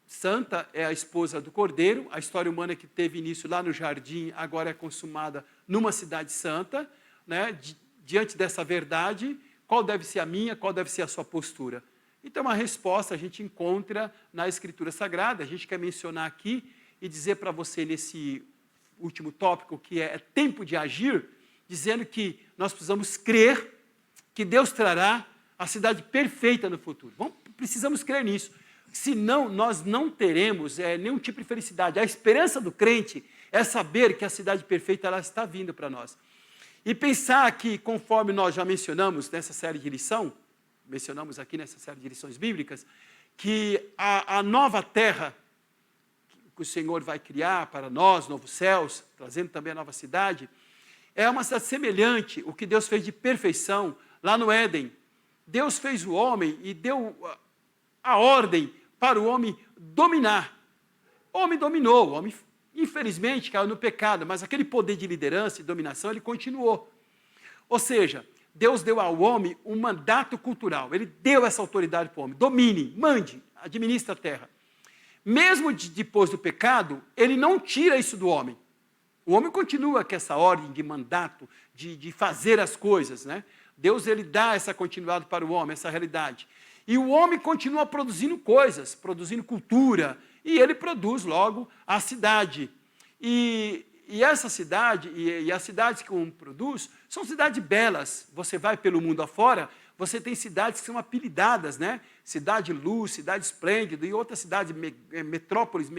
santa, é a esposa do Cordeiro. A história humana que teve início lá no jardim, agora é consumada numa cidade santa. Né, diante dessa verdade, qual deve ser a minha, qual deve ser a sua postura? Então, uma resposta a gente encontra na Escritura Sagrada. A gente quer mencionar aqui e dizer para você nesse último tópico, que é tempo de agir, dizendo que nós precisamos crer que Deus trará a cidade perfeita no futuro. Precisamos crer nisso. Senão, nós não teremos nenhum tipo de felicidade. A esperança do crente é saber que a cidade perfeita ela está vindo para nós. E pensar que, conforme nós já mencionamos nessa série de mencionamos aqui nessa série de lições bíblicas, que a nova terra que o Senhor vai criar para nós, novos céus, trazendo também a nova cidade, é uma cidade semelhante ao que Deus fez de perfeição lá no Éden. Deus fez o homem e deu a ordem para o homem dominar. O homem dominou, o homem infelizmente caiu no pecado, mas aquele poder de liderança e dominação, ele continuou. Ou seja, Deus deu ao homem um mandato cultural. Ele deu essa autoridade para o homem. Domine, mande, administre a terra. Mesmo depois do pecado, ele não tira isso do homem. O homem continua com essa ordem de mandato, de fazer as coisas, né? Deus, ele dá essa continuidade para o homem, essa realidade. E o homem continua produzindo coisas, produzindo cultura, e ele produz logo a cidade. E essa cidade, e as cidades que o homem produz, são cidades belas. Você vai pelo mundo afora, você tem cidades que são apelidadas, né? Cidade Luz, Cidade Esplêndida, e outras cidades, metrópoles,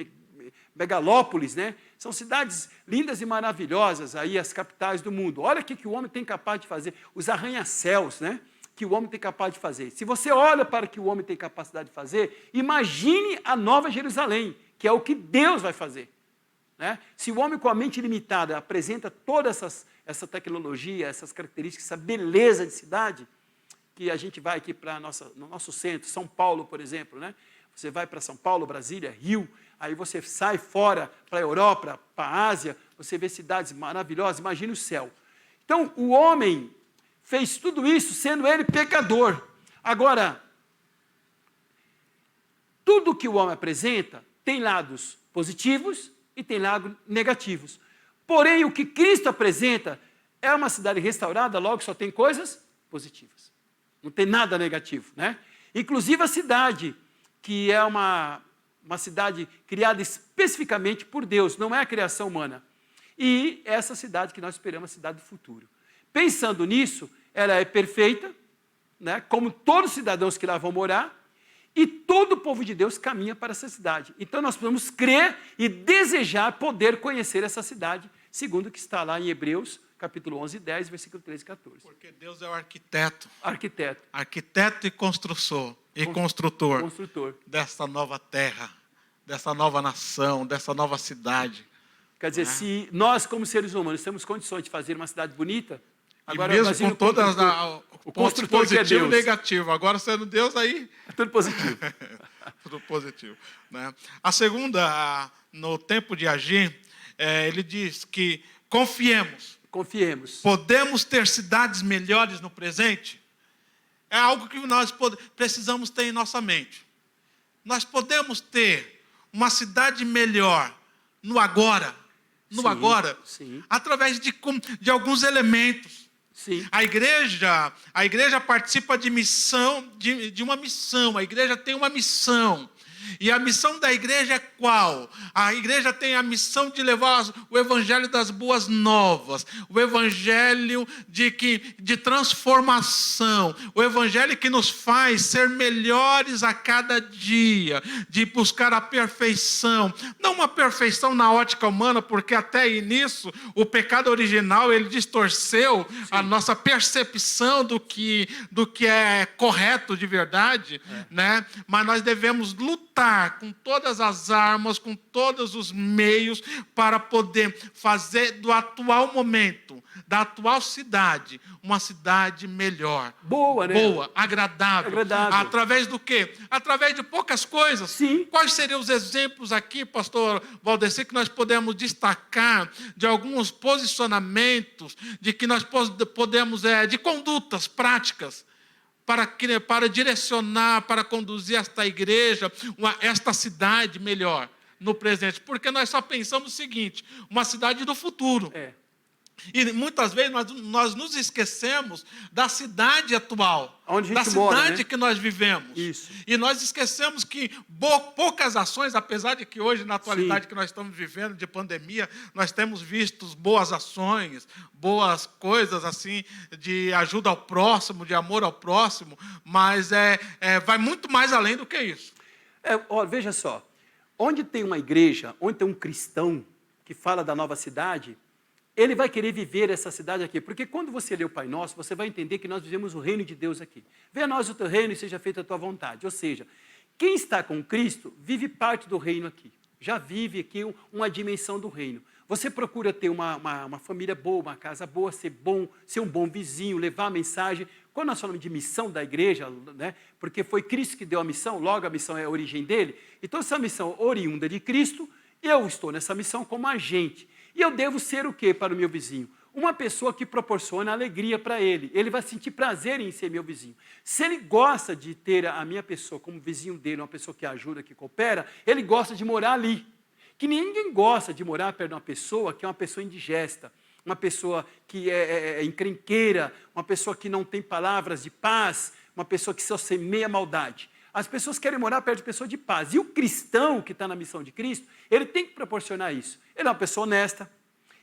megalópolis, né? São cidades lindas e maravilhosas, aí as capitais do mundo. Olha o que o homem tem capaz de fazer, os arranha-céus, né? Que o homem tem capaz de fazer. Se você olha para o que o homem tem capacidade de fazer, imagine a Nova Jerusalém, que é o que Deus vai fazer. Né? Se o homem com a mente limitada apresenta toda essa tecnologia, essas características, essa beleza de cidade, que a gente vai aqui para no nosso centro, São Paulo, por exemplo, né? Você vai para São Paulo, Brasília, Rio, aí você sai fora para a Europa, para a Ásia, você vê cidades maravilhosas, imagine o céu. Então, o homem fez tudo isso sendo ele pecador. Agora, tudo que o homem apresenta tem lados positivos e tem lados negativos. Porém, o que Cristo apresenta é uma cidade restaurada, logo só tem coisas positivas. Não tem nada negativo, né? Inclusive a cidade, que é uma cidade criada especificamente por Deus, não é a criação humana. E essa cidade que nós esperamos, a cidade do futuro. Pensando nisso, ela é perfeita, né? Como todos os cidadãos que lá vão morar, e todo o povo de Deus caminha para essa cidade. Então nós precisamos crer e desejar poder conhecer essa cidade, segundo o que está lá em Hebreus, capítulo 11, 10, versículo 13 e 14. Porque Deus é o arquiteto. Arquiteto. Arquiteto e construtor. Construtor. Dessa nova terra, dessa nova nação, dessa nova cidade. Quer dizer, se nós, como seres humanos, temos condições de fazer uma cidade bonita, agora, e mesmo com todas o construtor que é positivo Deus. e negativo. Agora, sendo Deus, aí... É tudo positivo. Tudo positivo. Né? A segunda, no tempo de agir, ele diz que confiemos. Podemos ter cidades melhores no presente? É algo que nós precisamos ter em nossa mente. Nós podemos ter uma cidade melhor no agora. Sim. Através de alguns elementos. Sim. A igreja participa de uma missão. A igreja tem uma missão. E a missão da igreja é qual? A igreja tem a missão de levar o evangelho das boas novas, o evangelho de transformação, o evangelho que nos faz ser melhores a cada dia, de buscar a perfeição. Não uma perfeição na ótica humana, porque até nisso o pecado original ele distorceu a nossa percepção do que é correto de verdade, né? Mas nós devemos lutar com todas as armas, com todos os meios para poder fazer do atual momento, da atual cidade, uma cidade melhor. Boa, né? Boa, agradável. Através do quê? Através de poucas coisas. Sim. Quais seriam os exemplos aqui, pastor Valdeci, que nós podemos destacar de alguns posicionamentos, de que nós podemos, de condutas práticas, para direcionar, para conduzir esta igreja, esta cidade melhor no presente. Porque nós só pensamos o seguinte, uma cidade do futuro. E muitas vezes nós nos esquecemos da cidade atual, da cidade que nós vivemos. Isso. E nós esquecemos que poucas ações, apesar de que hoje, na atualidade que nós estamos vivendo, de pandemia, nós temos visto boas ações, boas coisas assim, de ajuda ao próximo, de amor ao próximo, mas vai muito mais além do que isso. Veja só, onde tem uma igreja, onde tem um cristão que fala da nova cidade, ele vai querer viver essa cidade aqui. Porque quando você lê o Pai Nosso, você vai entender que nós vivemos o reino de Deus aqui. Venha a nós o teu reino e seja feita a tua vontade. Ou seja, quem está com Cristo vive parte do reino aqui. Já vive aqui uma dimensão do reino. Você procura ter uma família boa, uma casa boa, ser um bom vizinho, levar a mensagem. Quando nós falamos de missão da igreja, né, porque foi Cristo que deu a missão, logo a missão é a origem dele. Então, essa missão oriunda de Cristo, eu estou nessa missão como agente. E eu devo ser o quê para o meu vizinho? uma pessoa que proporciona alegria para ele. Ele vai sentir prazer em ser meu vizinho. Se ele gosta de ter a minha pessoa como vizinho dele, uma pessoa que ajuda, que coopera, ele gosta de morar ali. Que ninguém gosta de morar perto de uma pessoa que é uma pessoa indigesta, uma pessoa que é encrenqueira, uma pessoa que não tem palavras de paz, uma pessoa que só semeia maldade. As pessoas querem morar perto de pessoas de paz. E o cristão que está na missão de Cristo, ele tem que proporcionar isso. Ele é uma pessoa honesta,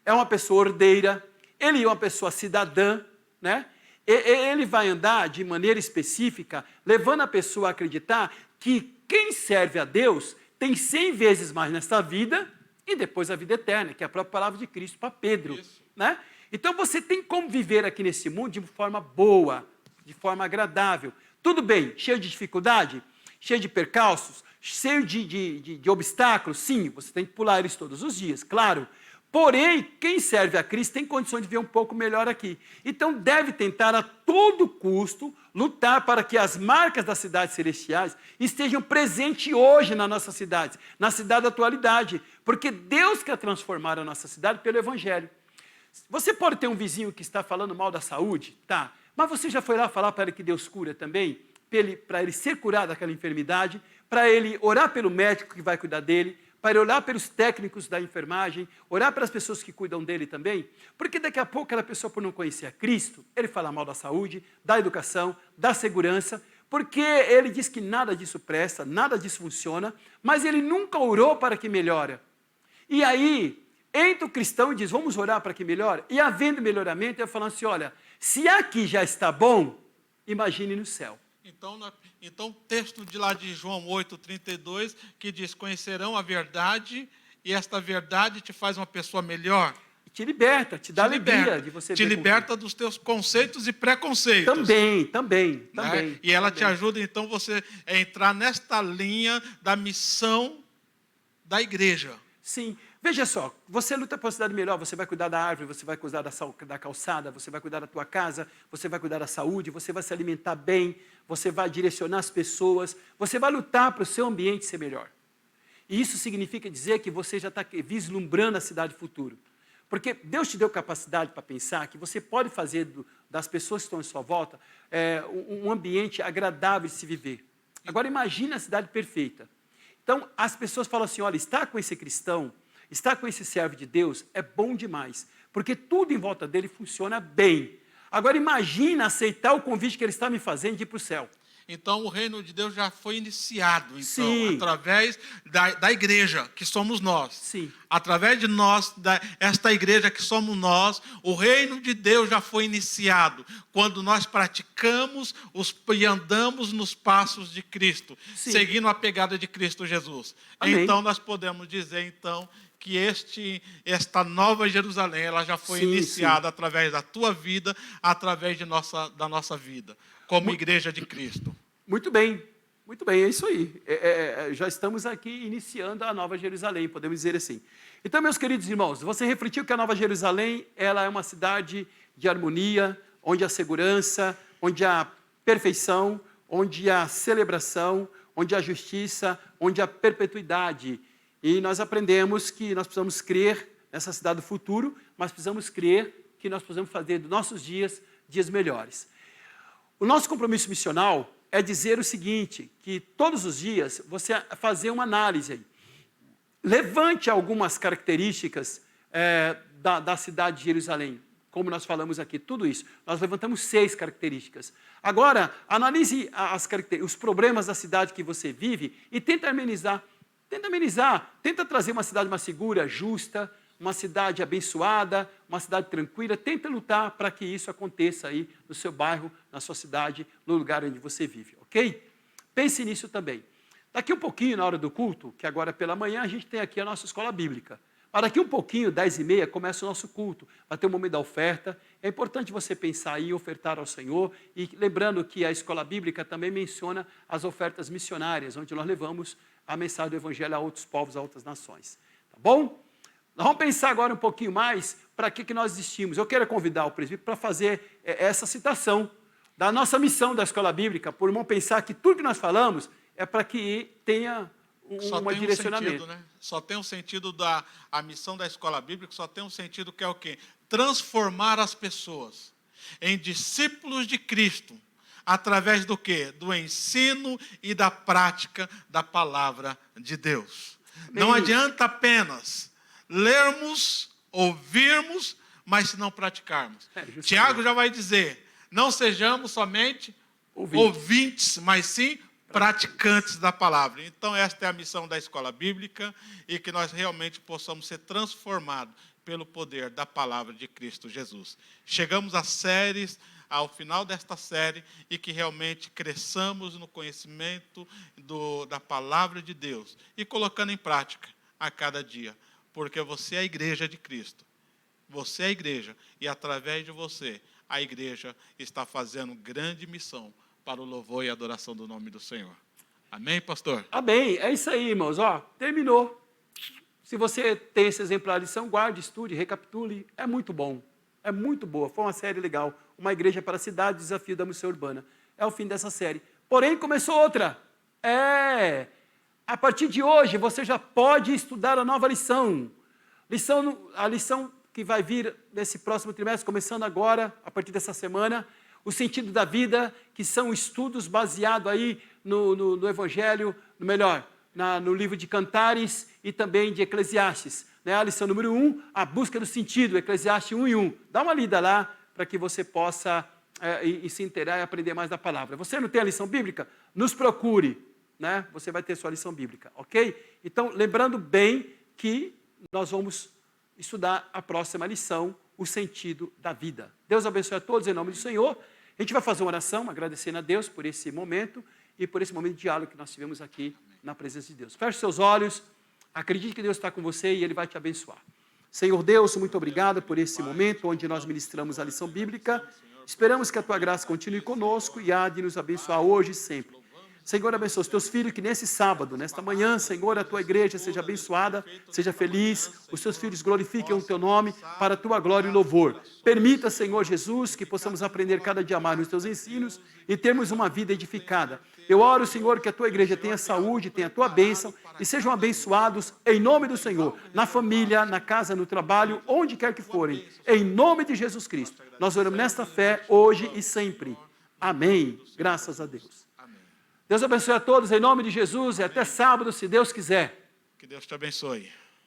é uma pessoa ordeira, ele é uma pessoa cidadã, né? Ele vai andar de maneira específica, levando a pessoa a acreditar que quem serve a Deus tem 100 vezes mais nesta vida e depois a vida eterna, que é a própria palavra de Cristo para Pedro. Né? Então você tem como viver aqui nesse mundo de forma boa, de forma agradável. Tudo bem, cheio de dificuldade, cheio de percalços, cheio de obstáculos, sim, você tem que pular eles todos os dias, claro. Porém, quem serve a Cristo tem condições de viver um pouco melhor aqui. Então, deve tentar a todo custo lutar para que as marcas das cidades celestiais estejam presentes hoje na nossa cidade, na cidade da atualidade, porque Deus quer transformar a nossa cidade pelo Evangelho. Você pode ter um vizinho que está falando mal da saúde, tá? Mas você já foi lá falar para ele que Deus cura também? Para ele ser curado daquela enfermidade, para ele orar pelo médico que vai cuidar dele, para ele orar pelos técnicos da enfermagem, orar pelas pessoas que cuidam dele também, porque daqui a pouco aquela pessoa, por não conhecer a Cristo, ele fala mal da saúde, da educação, da segurança, porque ele diz que nada disso presta, nada disso funciona, mas ele nunca orou para que melhore. E aí, entra o cristão e diz, vamos orar para que melhore? E havendo melhoramento, ele fala assim, olha, se aqui já está bom, imagine no céu. Então, texto de lá de João 8:32, que diz, conhecerão a verdade, e esta verdade te faz uma pessoa melhor. E te liberta, te dá alegria de você ver. Te liberta dos teus conceitos e preconceitos. Também. E ela te ajuda, então, você a entrar nesta linha da missão da igreja. Sim. Veja só, você luta por uma cidade melhor, você vai cuidar da árvore, você vai cuidar da calçada, você vai cuidar da tua casa, você vai cuidar da saúde, você vai se alimentar bem, você vai direcionar as pessoas, você vai lutar para o seu ambiente ser melhor. E isso significa dizer que você já está vislumbrando a cidade futuro. Porque Deus te deu capacidade para pensar que você pode fazer das pessoas que estão em sua volta um ambiente agradável de se viver. Agora imagine a cidade perfeita. Então as pessoas falam assim, olha, estar com esse cristão, estar com esse servo de Deus é bom demais, porque tudo em volta dele funciona bem. Agora imagina aceitar o convite que ele está me fazendo de ir para o céu. Então o reino de Deus já foi iniciado, então, Sim. através da igreja, que somos nós. Sim. Através de nós, esta igreja que somos nós, o reino de Deus já foi iniciado, quando nós praticamos e andamos nos passos de Cristo, Sim. seguindo a pegada de Cristo Jesus. Amém. Então nós podemos dizer, então, que esta nova Jerusalém, ela já foi iniciada através da tua vida, através da nossa vida, como igreja de Cristo. Muito bem, é isso aí. Já estamos aqui iniciando a Nova Jerusalém, podemos dizer assim. Então, meus queridos irmãos, você refletiu que a Nova Jerusalém ela é uma cidade de harmonia, onde há segurança, onde há perfeição, onde há celebração, onde há justiça, onde há perpetuidade. E nós aprendemos que nós precisamos crer nessa cidade do futuro, mas precisamos crer que nós precisamos fazer dos nossos dias melhores. O nosso compromisso missional é dizer o seguinte, que todos os dias você fazer uma análise aí. Levante algumas características da cidade de Jerusalém, como nós falamos aqui, tudo isso. Nós levantamos 6 características. Agora, analise os problemas da cidade que você vive e tenta amenizar. Tenta trazer uma cidade mais segura, justa, uma cidade abençoada, uma cidade tranquila. Tenta lutar para que isso aconteça aí no seu bairro, na sua cidade, no lugar onde você vive, ok? Pense nisso também. Daqui um pouquinho, na hora do culto, que agora é pela manhã, a gente tem aqui a nossa escola bíblica. Para daqui um pouquinho, 10h30, começa o nosso culto. Vai ter o momento da oferta. É importante você pensar em ofertar ao Senhor. E lembrando que a escola bíblica também menciona as ofertas missionárias, onde nós levamos a mensagem do Evangelho a outros povos, a outras nações. Tá bom? Nós vamos pensar agora um pouquinho mais para que nós existimos. Eu quero convidar o presbítero para fazer essa citação da nossa missão da escola bíblica, por irmão pensar que tudo que nós falamos é para que tenha um direcionamento. Sentido, né? Só tem um sentido a missão da escola bíblica, só tem um sentido que é o quê? transformar as pessoas em discípulos de Cristo, através do quê? Do ensino e da prática da palavra de Deus. Não adianta apenas lermos, ouvirmos, mas se não praticarmos. Tiago já vai dizer, não sejamos somente ouvintes, mas sim praticantes da palavra. Então, esta é a missão da escola bíblica, e que nós realmente possamos ser transformados pelo poder da palavra de Cristo Jesus. Chegamos ao final desta série, e que realmente cresçamos no conhecimento da palavra de Deus, e colocando em prática a cada dia, porque você é a igreja de Cristo. Você é a igreja, e através de você, a igreja está fazendo grande missão para o louvor e adoração do nome do Senhor. Amém, pastor? Amém. É isso aí, irmãos. Terminou. Se você tem esse exemplar de lição, guarde, estude, recapitule. É muito bom. É muito boa. Foi uma série legal. Uma igreja para a cidade, desafio da missão urbana. É o fim dessa série. Porém, começou outra. A partir de hoje, você já pode estudar a nova lição. A lição que vai vir nesse próximo trimestre, começando agora, a partir dessa semana, o sentido da vida, que são estudos baseados aí no Evangelho, no livro de Cantares e também de Eclesiastes. A lição número 1, a busca do sentido, Eclesiastes 1:1. Dá uma lida lá, para que você possa se inteirar e aprender mais da palavra. Você não tem a lição bíblica? Nos procure, você vai ter sua lição bíblica, ok? Então, lembrando bem que nós vamos estudar a próxima lição, o sentido da vida. Deus abençoe a todos em nome do Senhor. A gente vai fazer uma oração, agradecendo a Deus por esse momento e por esse momento de diálogo que nós tivemos aqui na presença de Deus. Feche seus olhos, acredite que Deus está com você e Ele vai te abençoar. Senhor Deus, muito obrigado por esse momento onde nós ministramos a lição bíblica. Esperamos que a Tua graça continue conosco e há de nos abençoar hoje e sempre. Senhor, abençoa os Teus filhos, que nesse sábado, nesta manhã, Senhor, a Tua igreja seja abençoada, seja feliz, os Teus filhos glorifiquem o Teu nome para a Tua glória e louvor. Permita, Senhor Jesus, que possamos aprender cada dia mais nos Teus ensinos e termos uma vida edificada. Eu oro, Senhor, que a Tua igreja tenha saúde, tenha a Tua bênção e sejam abençoados em nome do Senhor, na família, na casa, no trabalho, onde quer que forem, em nome de Jesus Cristo. Nós oramos nesta fé, hoje e sempre. Amém. Graças a Deus. Deus abençoe a todos em nome de Jesus e até sábado, se Deus quiser. Que Deus te abençoe.